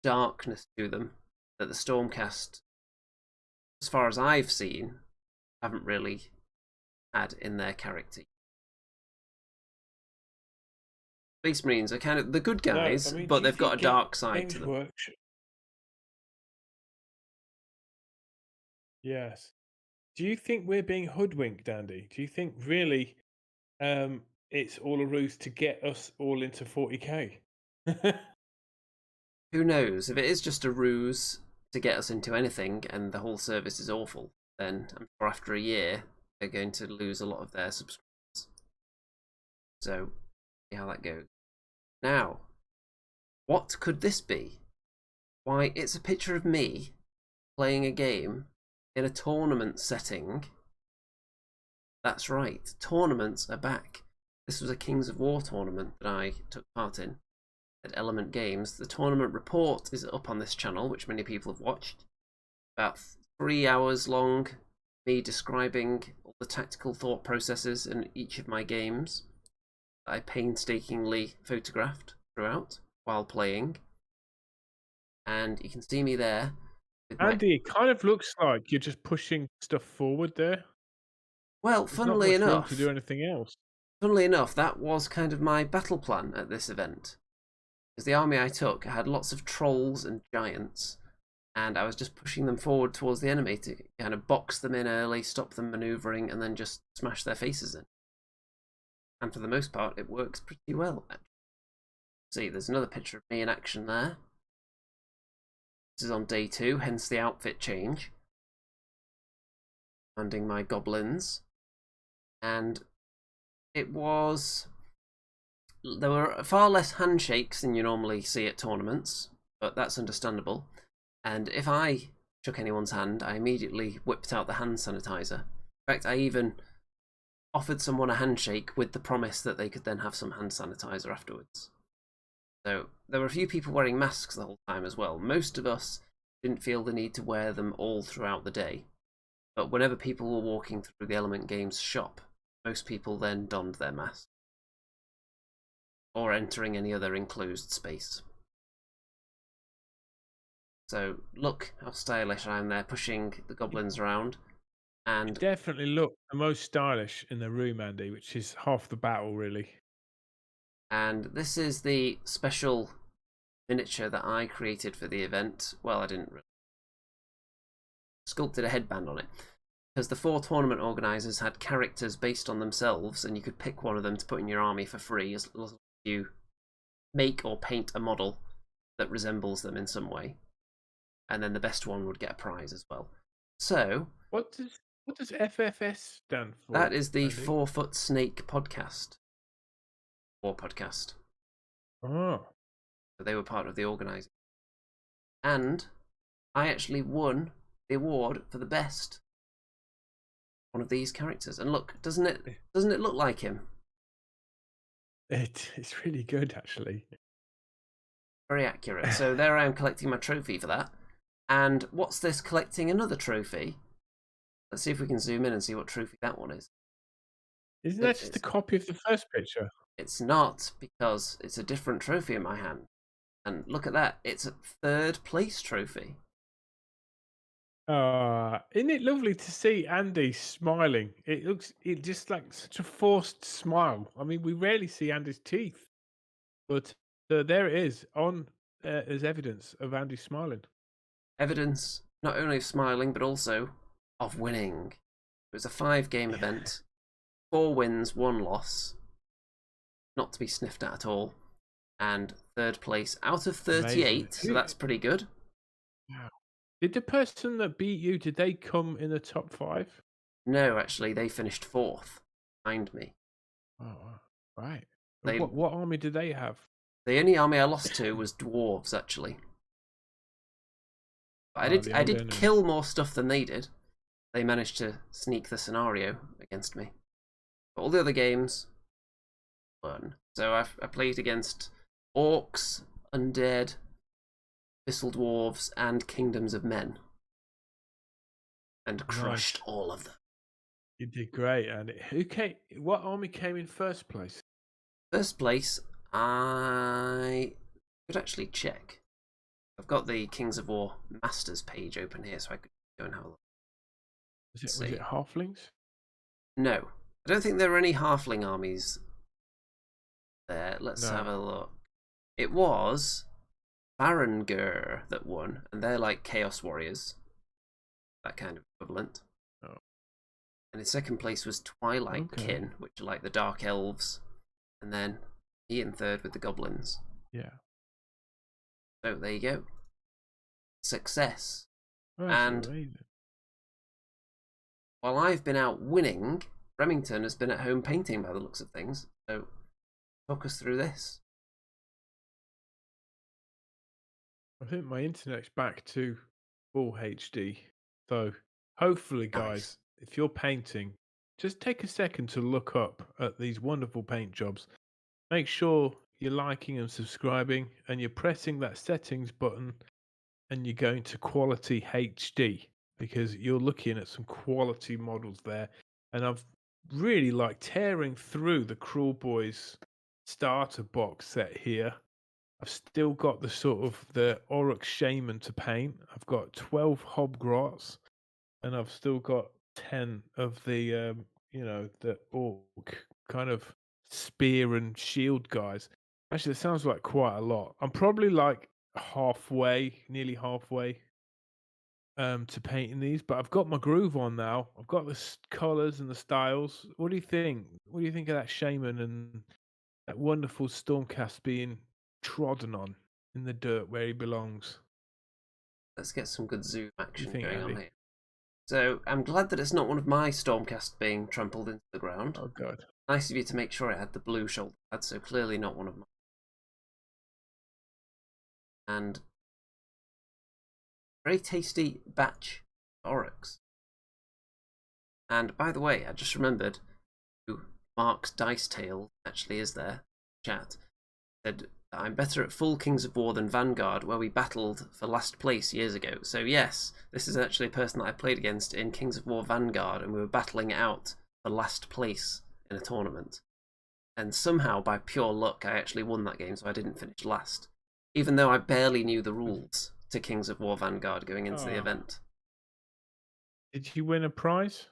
darkness to them that the Stormcast, as far as I've seen, haven't really had in their character. Space Marines are kind of the good guys, No, I mean, but they've got a dark side to them. Yes. Do you think we're being hoodwinked, Andy? Do you think really it's all a ruse to get us all into 40k? Who knows? If it is just a ruse to get us into anything and the whole service is awful, then I'm sure after a year they're going to lose a lot of their subscribers. So, see how that goes. Now, what could this be? Why, it's a picture of me playing a game in a tournament setting. That's right, tournaments are back. This was a Kings of War tournament that I took part in at Element Games. The tournament report is up on this channel, which many people have watched. About 3 hours long, me describing all the tactical thought processes in each of my games that I painstakingly photographed throughout while playing. And you can see me there. Andy, it kind of looks like you're just pushing stuff forward there. Well, There's not much room enough, to do anything else. Funnily enough, that was kind of my battle plan at this event. Because the army I took had lots of trolls and giants, and I was just pushing them forward towards the enemy to kind of box them in early, stop them manoeuvring, and then just smash their faces in. And for the most part, it works pretty well. See, there's another picture of me in action there. This is on day 2, hence the outfit change. Commanding my goblins. And it was... there were far less handshakes than you normally see at tournaments, but that's understandable. And if I shook anyone's hand, I immediately whipped out the hand sanitizer. In fact, I even offered someone a handshake with the promise that they could then have some hand sanitizer afterwards. So there were a few people wearing masks the whole time as well. Most of us didn't feel the need to wear them all throughout the day. But whenever people were walking through the Element Games shop, most people then donned their mask. Or entering any other enclosed space. So look how stylish I am there, pushing the goblins around. And you definitely look the most stylish in the room, Andy, which is half the battle, really. And this is the special miniature that I created for the event. Well, I didn't really. Sculpted a headband on it. Because the 4 tournament organisers had characters based on themselves, and you could pick one of them to put in your army for free as long as you make or paint a model that resembles them in some way. And then the best one would get a prize as well. So... What does FFS stand for? That is the Andy? 4 Foot Snake podcast. War podcast. Oh. So they were part of the organising. And I actually won the award for the best one of these characters. And look, doesn't it look like him? It's really good, actually. Very accurate. So there I am collecting my trophy for that. And what's this collecting another trophy? Let's see if we can zoom in and see what trophy that one is. Isn't that just a copy of the first picture? It's not, because it's a different trophy in my hand. And look at that, it's a 3rd place trophy. Isn't it lovely to see Andy smiling? It just like such a forced smile. I mean, we rarely see Andy's teeth, but there it is on as evidence of Andy smiling. Evidence not only of smiling, but also of winning. It was a 5-game event, 4 wins, 1 loss, not to be sniffed at all, and 3rd place out of 38. Amazing. So that's pretty good. Wow. Did the person that beat you, did they come in the top 5? No, actually, they finished 4th behind me. Oh, right. They, what army did they have? The only army I lost to was dwarves, actually. But I did kill more stuff than they did. They managed to sneak the scenario against me. But all the other games won. So I played against orcs, undead, Thistle Dwarves, and Kingdoms of Men. And crushed all of them. You did great, Andy. What army came in first place? First place, I could actually check. I've got the Kings of War Masters page open here, so I could go and have a look. Was it halflings? No. I don't think there are any halfling armies there. Let's have a look. It was Varangur that won, and they're like Chaos Warriors. That kind of equivalent. Oh. And in second place was Twilight Kin, which are like the Dark Elves. And then he in third with the Goblins. Yeah. So there you go. Success. Oh, and amazing. While I've been out winning, Remington has been at home painting by the looks of things. So talk us through this. I think my internet's back to full HD. So hopefully, guys, if you're painting, just take a second to look up at these wonderful paint jobs. Make sure you're liking and subscribing, and you're pressing that settings button, and you're going to quality HD, because you're looking at some quality models there. And I've really like tearing through the Kruleboyz starter box set here. I've still got the Oryx Shaman to paint. I've got 12 Hobgrots, and I've still got 10 of the the Orc kind of spear and shield guys. Actually, it sounds like quite a lot. I'm probably like nearly halfway to painting these, but I've got my groove on now. I've got the colours and the styles. What do you think? What do you think of that Shaman and that wonderful Stormcast being trodden on in the dirt where he belongs? Let's get some good zoom action think, going on Andy? here. So I'm glad that it's not one of my Stormcast being trampled into the ground. Oh god. Nice of you to make sure it had the blue shoulder pad, so clearly not one of mine. And very tasty batch Oryx. And by the way, I just remembered who Mark's Dice Tale actually is there. Chat said I'm better at full Kings of War than Vanguard, where we battled for last place years ago. So yes, this is actually a person that I played against in Kings of War Vanguard, and we were battling it out for last place in a tournament. And somehow, by pure luck, I actually won that game, so I didn't finish last. Even though I barely knew the rules to Kings of War Vanguard going into the event. Did you win a prize?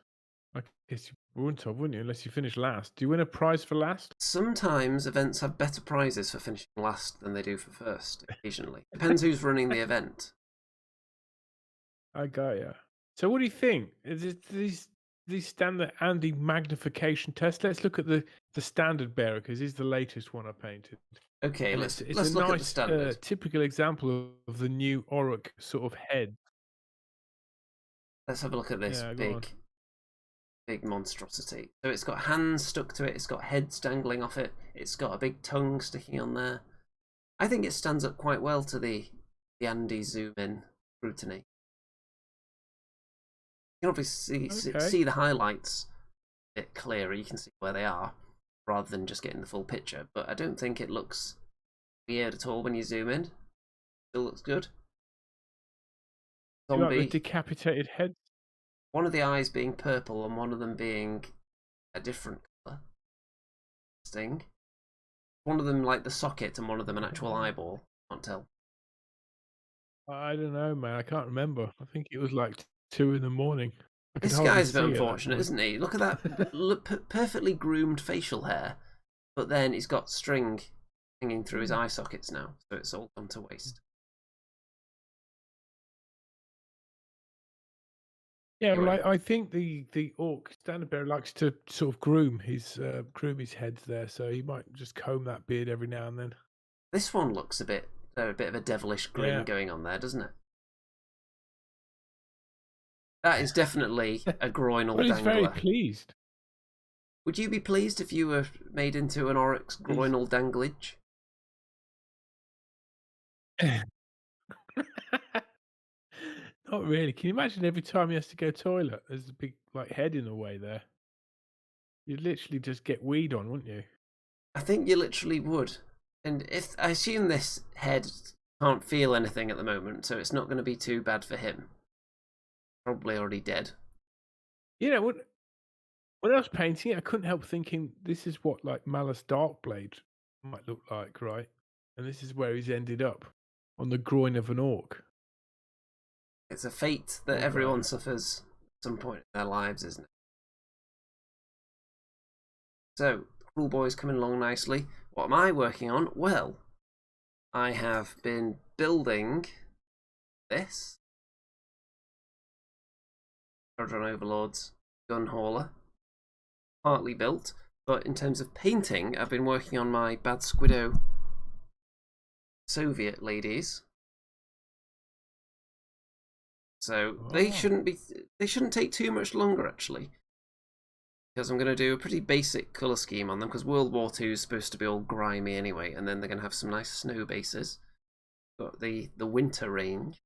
I guess you wouldn't have, wouldn't you, unless you finished last. Do you win a prize for last? Sometimes events have better prizes for finishing last than they do for first, occasionally. Depends who's running the event. I got ya. So what do you think? Is it these standard Andy magnification tests? Let's look at the standard bearer, because he's the latest one I painted. Okay, And let's it's look a at the standard. nice typical example of the new Oryx sort of head. Let's have a look at this big monstrosity. So it's got hands stuck to it, it's got heads dangling off it, it's got a big tongue sticking on there. I think it stands up quite well to the Andy zoom in scrutiny. You can obviously see the highlights a bit clearer, you can see where they are, rather than just getting the full picture, but I don't think it looks weird at all when you zoom in. Still looks good. You like the Zombie. decapitated head? One of the eyes being purple and one of them being a different colour. Interesting. One of them like the socket and one of them an actual eyeball. Can't tell. I don't know, man. I can't remember. I think it was like 2 in the morning. This guy's a bit unfortunate, isn't he? Look at that perfectly groomed facial hair, but then he's got string hanging through his eye sockets now, so it's all gone to waste. Yeah, Anyway. well, I think the orc standard bearer likes to sort of groom his heads there, so he might just comb that beard every now and then. This one looks a bit of a devilish grin going on there, doesn't it? That is definitely a groinal Well, he's dangler. very pleased. Would you be pleased if you were made into an Oryx groinal danglage? Not really. Can you imagine every time he has to go toilet, there's a big head in the way there? You'd literally just get weed on, wouldn't you? I think you literally would. And if I assume this head can't feel anything at the moment, so it's not going to be too bad for him. Probably already dead. You know, when I was painting it, I couldn't help thinking this is what like Malice Darkblade might look like, right? And this is where he's ended up, on the groin of an orc. It's a fate that Okay. everyone suffers at some point in their lives, isn't it? So, Kruleboyz coming along nicely. What am I working on? Well, I have been building this. Squadron Overlord's gun hauler. Partly built, but in terms of painting, I've been working on my Bad Squiddo Soviet ladies. So they shouldn't take too much longer, actually, because I'm going to do a pretty basic colour scheme on them, because World War II is supposed to be all grimy anyway, and then they're going to have some nice snow bases. Got the winter range.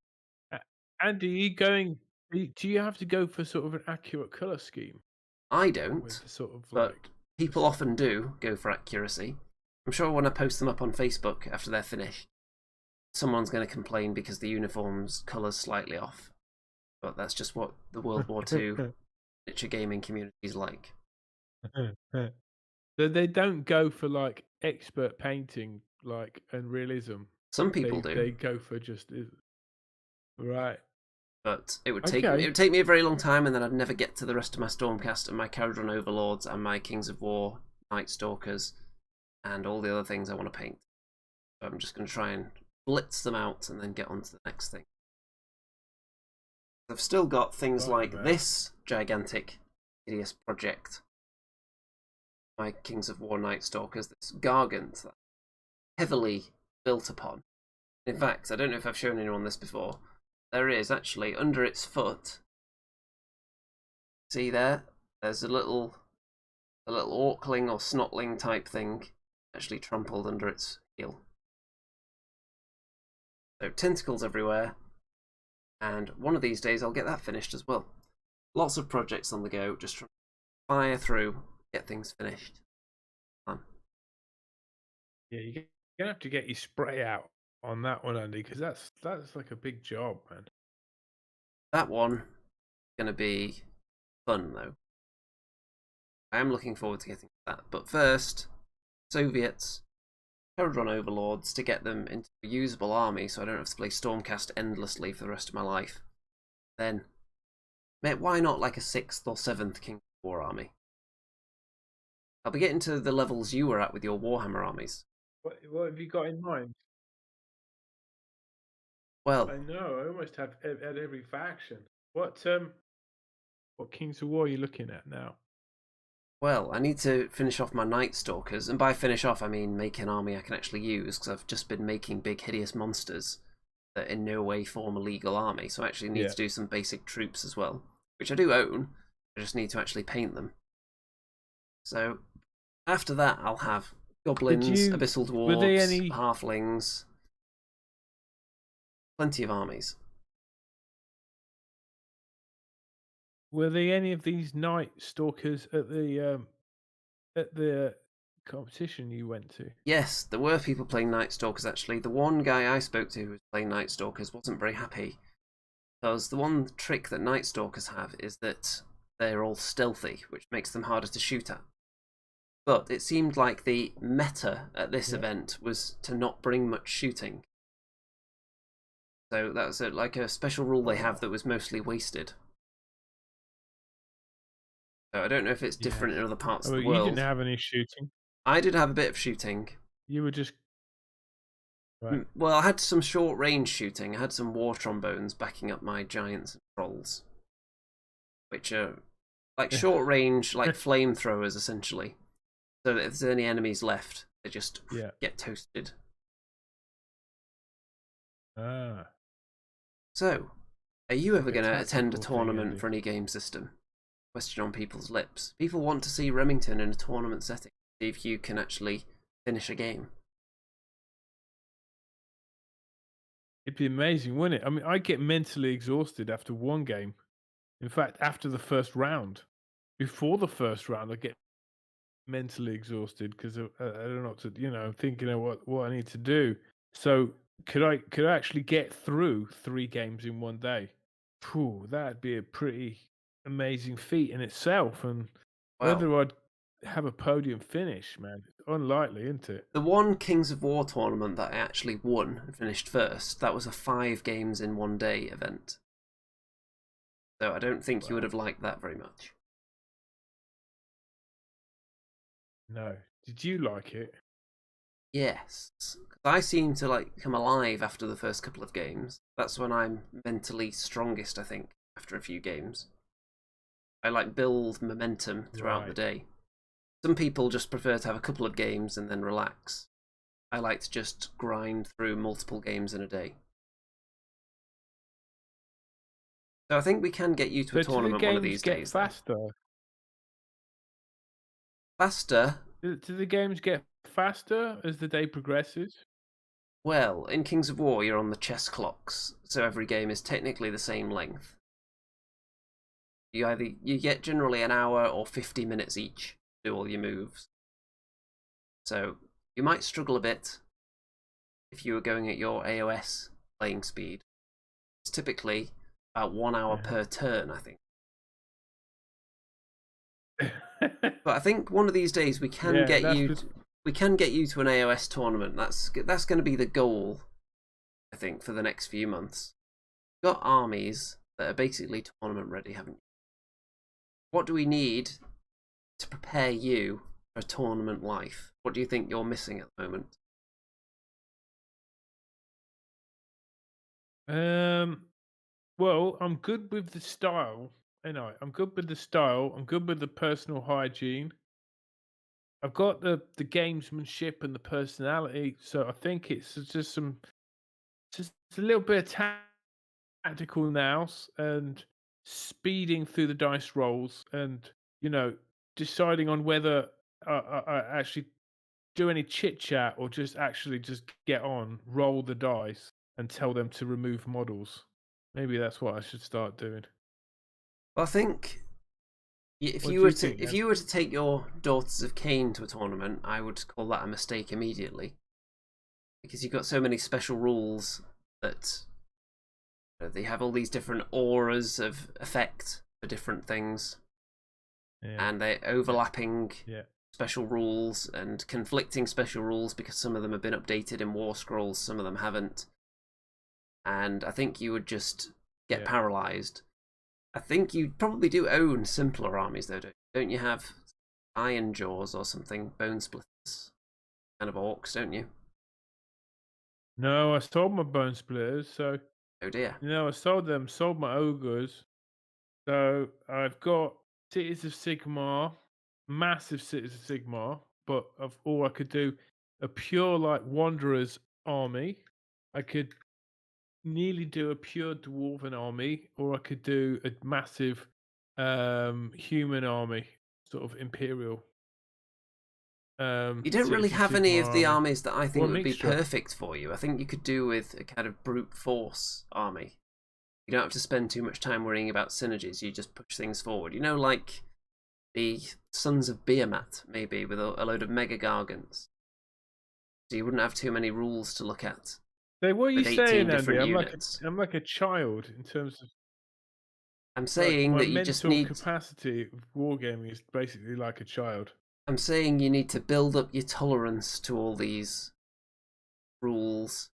Andy, do you have to go for sort of an accurate colour scheme? I don't, With sort of but like people often do go for accuracy. I'm sure when I post them up on Facebook after they're finished, someone's going to complain because the uniform's colour's slightly off. But that's just what the World War II miniature gaming community is like. So they don't go for like expert painting, like and realism. Some people do. They go for just right. But it would take me a very long time, and then I'd never get to the rest of my Stormcast and my Caradron Overlords and my Kings of War, Night Stalkers, and all the other things I want to paint. So I'm just going to try and blitz them out and then get on to the next thing. I've still got things like this gigantic, hideous project. My Kings of War, Night Stalkers, this Gargant that heavily built upon. In fact, I don't know if I've shown anyone this before. There is actually under its foot. See there? There's a little orkling or snotling type thing actually trampled under its heel. So tentacles everywhere, and one of these days I'll get that finished as well. Lots of projects on the go, just trying to fire through, get things finished. Yeah, you're gonna have to get your spray out on that one, Andy, because that's like a big job, man. That one is going to be fun, though. I am looking forward to getting that. But first, Soviets, Caradron Overlords, to get them into a usable army so I don't have to play Stormcast endlessly for the rest of my life. Then, mate, why not like a 6th or 7th King of War army? I'll be getting to the levels you were at with your Warhammer armies. What have you got in mind? Well, I know, I almost have at every faction. What Kings of War are you looking at now? well, I need to finish off my Night Stalkers, and by finish off I mean make an army I can actually use, because I've just been making big hideous monsters that in no way form a legal army, so I actually need to do some basic troops as well, which I do own, I just need to actually paint them. So, after that I'll have goblins, abyssal dwarves, halflings, plenty of armies. Were there any of these Night Stalkers at the competition you went to? Yes, there were people playing Night Stalkers actually. The one guy I spoke to who was playing Night Stalkers wasn't very happy, because the one trick that Night Stalkers have is that they're all stealthy, which makes them harder to shoot at. But it seemed like the meta at this event was to not bring much shooting. So that was like a special rule they have that was mostly wasted. So I don't know if it's different in other parts of the world. You didn't have any shooting. I did have a bit of shooting. You were just... Right. Well, I had some short range shooting. I had some war trombones backing up my giants and trolls, which are like short range, like flamethrowers essentially. So that if there's any enemies left, they just get toasted. Ah. So, are you ever going to attend a tournament for any game system? Question on people's lips. People want to see Remington in a tournament setting. See if you can actually finish a game. It'd be amazing, wouldn't it? I mean, I get mentally exhausted after one game. In fact, after the first round. Before the first round, I get mentally exhausted because I don't know what to, I'm thinking of what I need to do. So could I actually get through 3 games in one day? Phew, that'd be a pretty amazing feat in itself. And Well, whether I'd have a podium finish, man, it's unlikely, isn't it? the one Kings of War tournament that I actually won and finished first, that was a 5 games in one day event. So I don't think you would have liked that very much. No. Did you like it? Yes. 'Cause I seem to like come alive after the first couple of games. That's when I'm mentally strongest, I think, after a few games. I like build momentum throughout the Right. day. Some people just prefer to have a couple of games and then relax. I like to just grind through multiple games in a day. So I think we can get you to a So do the tournament one of games these get days. though. faster? Faster? Do the games get faster as the day progresses? Well, in Kings of War, you're on the chess clocks, so every game is technically the same length. You get generally an hour or 50 minutes each to do all your moves. So you might struggle a bit if you were going at your AOS playing speed. It's typically about 1 hour per turn, I think. But I think one of these days we can get you to an AOS tournament. That's going to be the goal, I think, for the next few months. You've got armies that are basically tournament ready, haven't you? What do we need to prepare you for a tournament life? What do you think you're missing at the moment? Well, I'm good with the style. I'm good with the style. I'm good with the personal hygiene. I've got the gamesmanship and the personality. So I think it's just a little bit of tactical nous and speeding through the dice rolls and, deciding on whether I actually do any chit chat or just get on, roll the dice and tell them to remove models. Maybe that's what I should start doing. Well, I think if What you do were you to think, if then? you were to take your Daughters of Cain to a tournament, I would call that a mistake immediately, because you've got so many special rules that they have all these different auras of effect for different things, Yeah. and they're overlapping Yeah. special rules and conflicting special rules because some of them have been updated in War Scrolls, some of them haven't. And I think you would just get paralyzed. I think you probably do own simpler armies, though, don't you? Have Iron Jaws or something, Bone Splitters, kind of orcs, don't you? No, I sold my bone splitters, so Oh dear. I sold my ogres. So I've got Cities of Sigmar, massive Cities of Sigmar, but I could do a pure like Wanderers army. I could nearly do a pure Dwarven army, or I could do a massive human army, sort of Imperial. You don't really Cities of have any Sigmar of the army. armies that I think Or a would be mixture. perfect for you. I think you could do with a kind of brute force army. You don't have to spend too much time worrying about synergies. You just push things forward. Like the Sons of Behemat, maybe, with a load of Mega Gargants. So you wouldn't have too many rules to look at. So what are you With 18 saying, Andy? different I'm units. like a child in terms of I'm saying my that you just mental need. capacity of wargaming is basically like a child. I'm saying you need to build up your tolerance to all these rules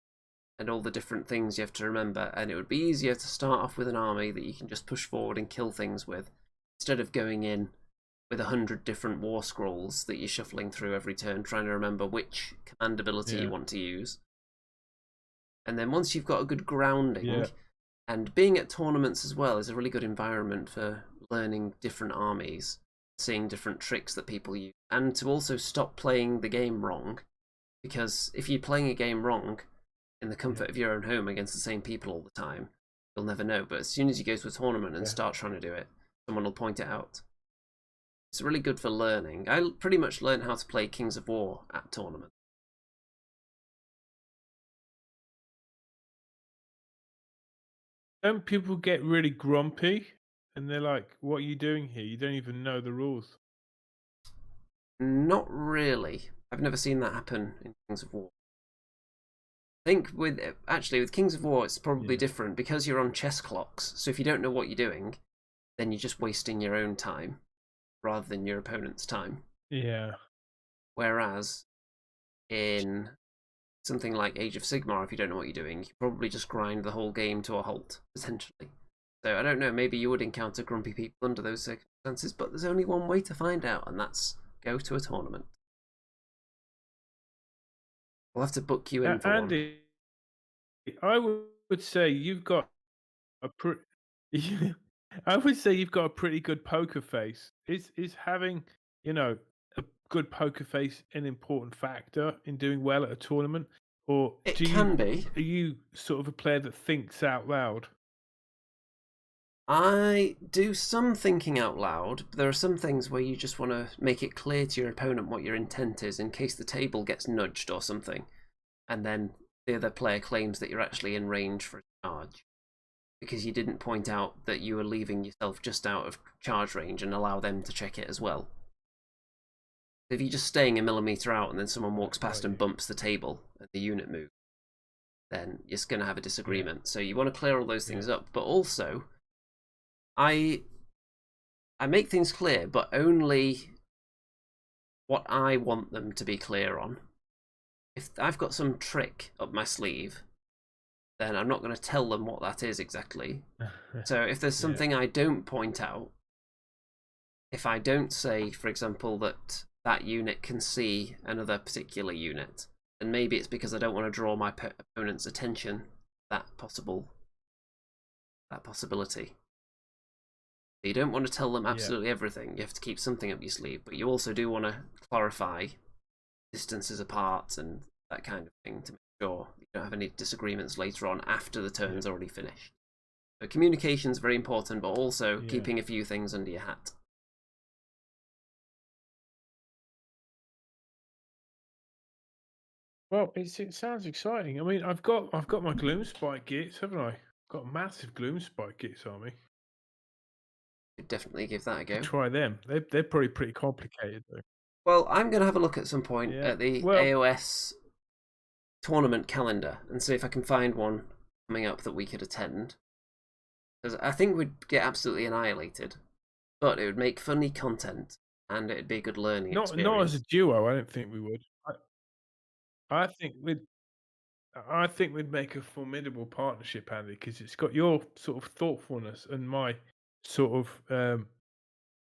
and all the different things you have to remember, and it would be easier to start off with an army that you can just push forward and kill things with, instead of going in with 100 different war scrolls that you're shuffling through every turn, trying to remember which command ability you want to use. And then once you've got a good grounding, and being at tournaments as well is a really good environment for learning different armies, seeing different tricks that people use, and to also stop playing the game wrong, because if you're playing a game wrong in the comfort of your own home against the same people all the time, you'll never know. But as soon as you go to a tournament and start trying to do it, someone will point it out. It's really good for learning. I pretty much learned how to play Kings of War at tournaments. Don't people get really grumpy and they're like, what are you doing here? You don't even know the rules. Not really. I've never seen that happen in Kings of War. think with Kings of War, it's probably Yeah. different because you're on chess clocks. So if you don't know what you're doing, then you're just wasting your own time rather than your opponent's time. Yeah. Whereas in something like Age of Sigmar, if you don't know what you're doing, you probably just grind the whole game to a halt, essentially. So I don't know, maybe you would encounter grumpy people under those circumstances, but there's only one way to find out, and that's go to a tournament. We'll have to book you in for Andy, I would say you've got a I would say you've got a pretty good poker face. Is having, a good poker face an important factor in doing well at a tournament? Or It can be. Are you sort of a player that thinks out loud? I do some thinking out loud, but there are some things where you just want to make it clear to your opponent what your intent is in case the table gets nudged or something, and then the other player claims that you're actually in range for a charge because you didn't point out that you were leaving yourself just out of charge range and allow them to check it as well. If you're just staying a millimeter out and then someone walks past and bumps the table and the unit moves, then you're going to have a disagreement. So you want to clear all those things up, but also I make things clear, but only what I want them to be clear on. If I've got some trick up my sleeve, then I'm not going to tell them what that is exactly. So if there's something I don't point out, if I don't say, for example, that that unit can see another particular unit, then maybe it's because I don't want to draw my opponent's attention to that possibility. You don't want to tell them absolutely everything. You have to keep something up your sleeve, but you also do want to clarify distances apart and that kind of thing to make sure you don't have any disagreements later on after the turn's already finished. So communication is very important, but also keeping a few things under your hat. Well, it sounds exciting. I mean, I've got my Gloomspite kits, haven't I? Got a massive Gloomspite kits on me. Could definitely give that a go. Try them. They're probably pretty complicated though. Well, I'm going to have a look at some point at the AOS tournament calendar and see if I can find one coming up that we could attend. Because I think we'd get absolutely annihilated, but it would make funny content and it'd be a good learning experience. Not as a duo, I don't think we would. I think we'd make a formidable partnership, Andy, because it's got your sort of thoughtfulness and my sort of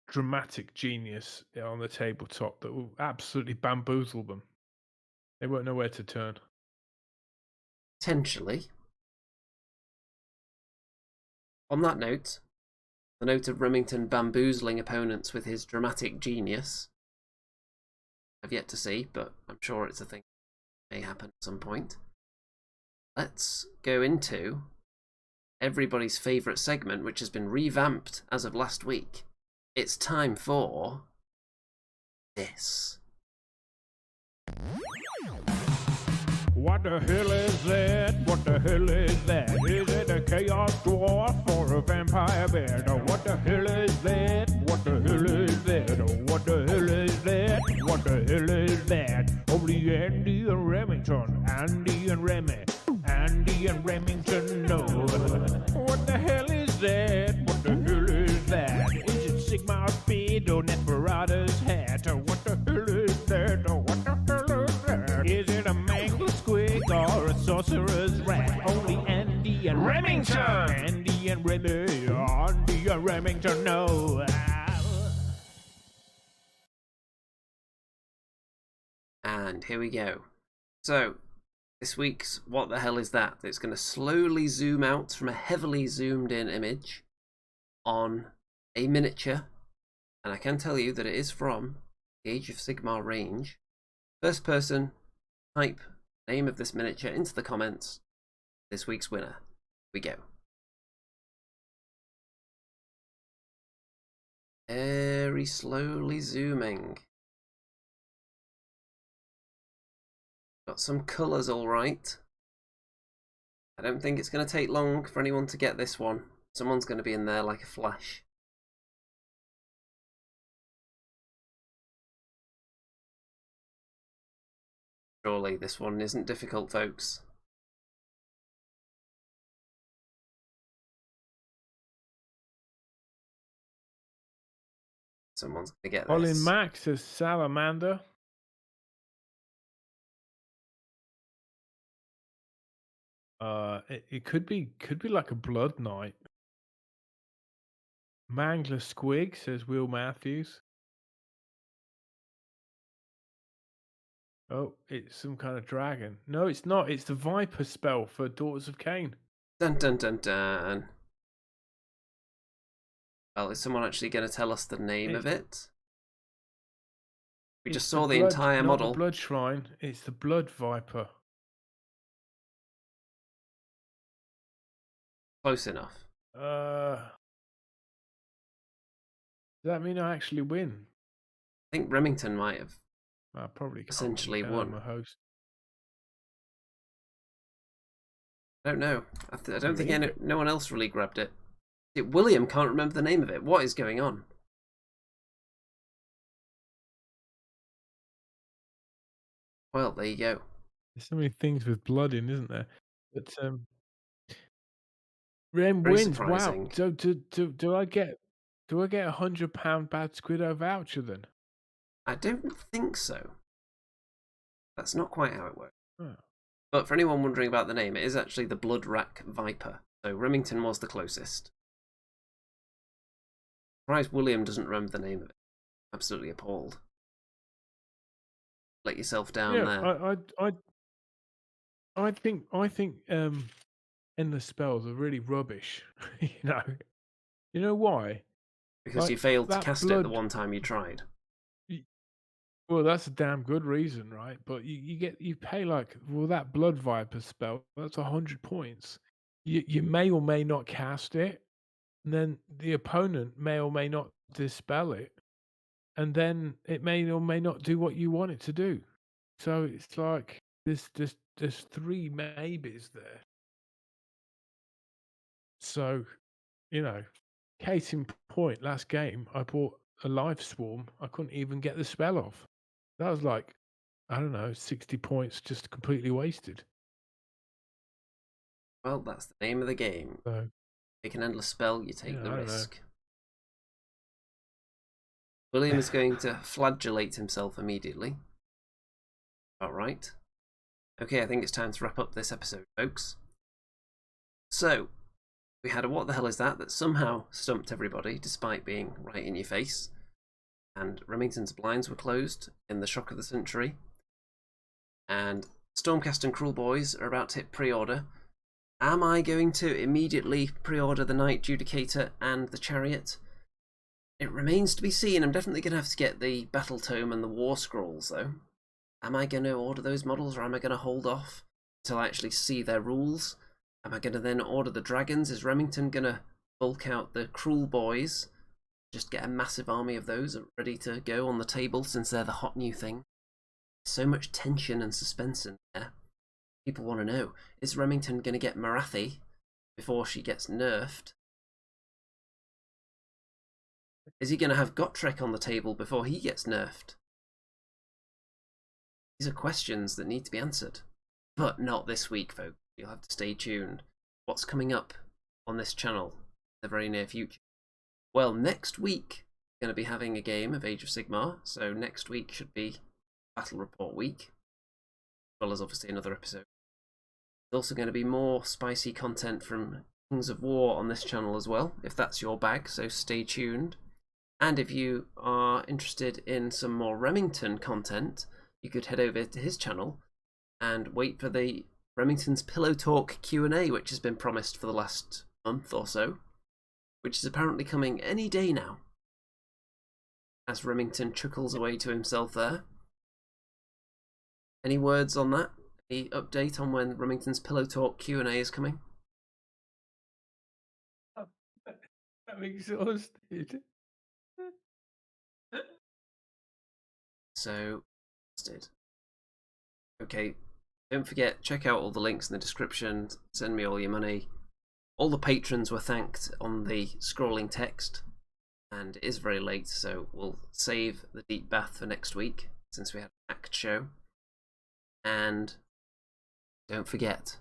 dramatic genius on the tabletop that will absolutely bamboozle them. They won't know where to turn. Potentially. On that note, the note of Remington bamboozling opponents with his dramatic genius, I've yet to see, but I'm sure it's a thing that may happen at some point. Let's go into everybody's favourite segment, which has been revamped as of last week. It's time for this. What the hell is that? What the hell is that? Is it a chaos dwarf or a vampire bear? Oh, what the hell is that? What the hell is that? Oh, what the hell is that? What the hell is that? Only Andy and Remington, Andy and Remy, Andy and Remington know. What the hell is that? What the hell is that? Is it Sigmar speed or Necromunda hat? Oh, what the hell is that? Oh, what the hell is that? Is it a mangled squig or a sorcerer's rat? Only Andy and Remington, Andy and Remy, Andy and Remington know. And here we go. So, this week's What the Hell Is That? It's going to slowly zoom out from a heavily zoomed in image on a miniature. And I can tell you that it is from the Age of Sigmar range. First person, type name of this miniature into the comments. This week's winner. Here we go. Very slowly zooming. Got some colours all right. I don't think it's going to take long for anyone to get this one. Someone's going to be in there like a flash. Surely this one isn't difficult, folks. Someone's going to get Colin this. Mack says salamander. It could be like a blood knight. Mangler Squig says Will Matthews. Oh, it's some kind of dragon. No, it's not. It's the Viper spell for Daughters of Cain. Dun dun dun dun. Well, is someone actually going to tell us the name of it? We just saw the entire model. Not the Blood Shrine. It's the Blood Viper. Close enough. Does that mean I actually win? I think Remington might have I probably can't essentially because won. I'm a host. I don't know. I don't think no one else really grabbed it. William can't remember the name of it. What is going on? Well, there you go. There's so many things with blood in, isn't there? But Rem Very wins. surprising. Wow. So do I get £100 Bad Squiddo voucher then? I don't think so. That's not quite how it works. Oh. But for anyone wondering about the name, it is actually the Blood Rack Viper. So Remington was the closest. Surprised William doesn't remember the name of it. Absolutely appalled. Let yourself down there. I think endless spells are really rubbish. You know why? Because you failed to cast it the one time you tried. Well, that's a damn good reason, right? But you pay that Blood Viper spell, that's 100 points. You may or may not cast it, and then the opponent may or may not dispel it, and then it may or may not do what you want it to do. So it's like there's three maybes there. So, case in point, last game I bought a Life Swarm. I couldn't even get the spell off. That was like, I don't know, 60 points just completely wasted. Well, that's the name of the game. So, Take an endless spell, you take the I don't know. risk. William is going to flagellate himself immediately. Alright. Okay, I think it's time to wrap up this episode, folks. So, we had a what the hell is that somehow stumped everybody, despite being right in your face. And Remington's blinds were closed in the shock of the century. And Stormcast and Kruleboyz are about to hit pre-order. Am I going to immediately pre-order the Knight Judicator and the Chariot? It remains to be seen. I'm definitely going to have to get the Battle Tome and the War Scrolls, though. Am I going to order those models, or am I going to hold off until I actually see their rules? Am I going to then order the dragons? Is Remington going to bulk out the Kruleboyz? Just get a massive army of those ready to go on the table, since they're the hot new thing. So much tension and suspense in there. People want to know, is Remington going to get Marathi before she gets nerfed? Is he going to have Gotrek on the table before he gets nerfed? These are questions that need to be answered. But not this week, folks. You'll have to stay tuned. What's coming up on this channel in the very near future? Well, next week, we're going to be having a game of Age of Sigmar, so next week should be Battle Report week, as well as obviously another episode. There's also going to be more spicy content from Kings of War on this channel as well, if that's your bag, so stay tuned. And if you are interested in some more Remington content, you could head over to his channel and wait for the Remington's Pillow Talk Q&A, which has been promised for the last month or so, which is apparently coming any day now, as Remington chuckles away to himself there. Any words on that? Any update on when Remington's Pillow Talk Q&A is coming? I'm exhausted. So, okay, don't forget, check out all the links in the description, send me all your money. All the patrons were thanked on the scrolling text, and it is very late, so we'll save the deep bath for next week, since we had an act show. And don't forget,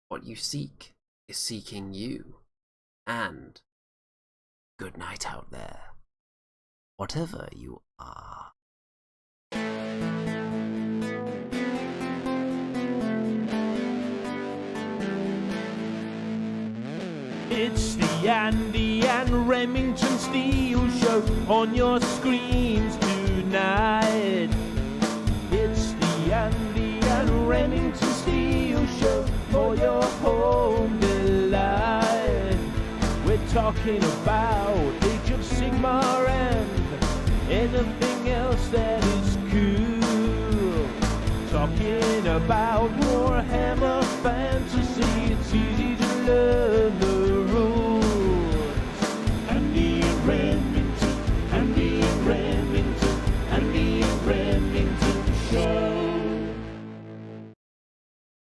what you seek is seeking you. And good night out there. whatever you are. It's the Andy and Remington Steel Show on your screens tonight. It's the Andy and Remington Steel Show for your home delight. We're talking about Age of Sigmar and anything else that is cool. Talking about war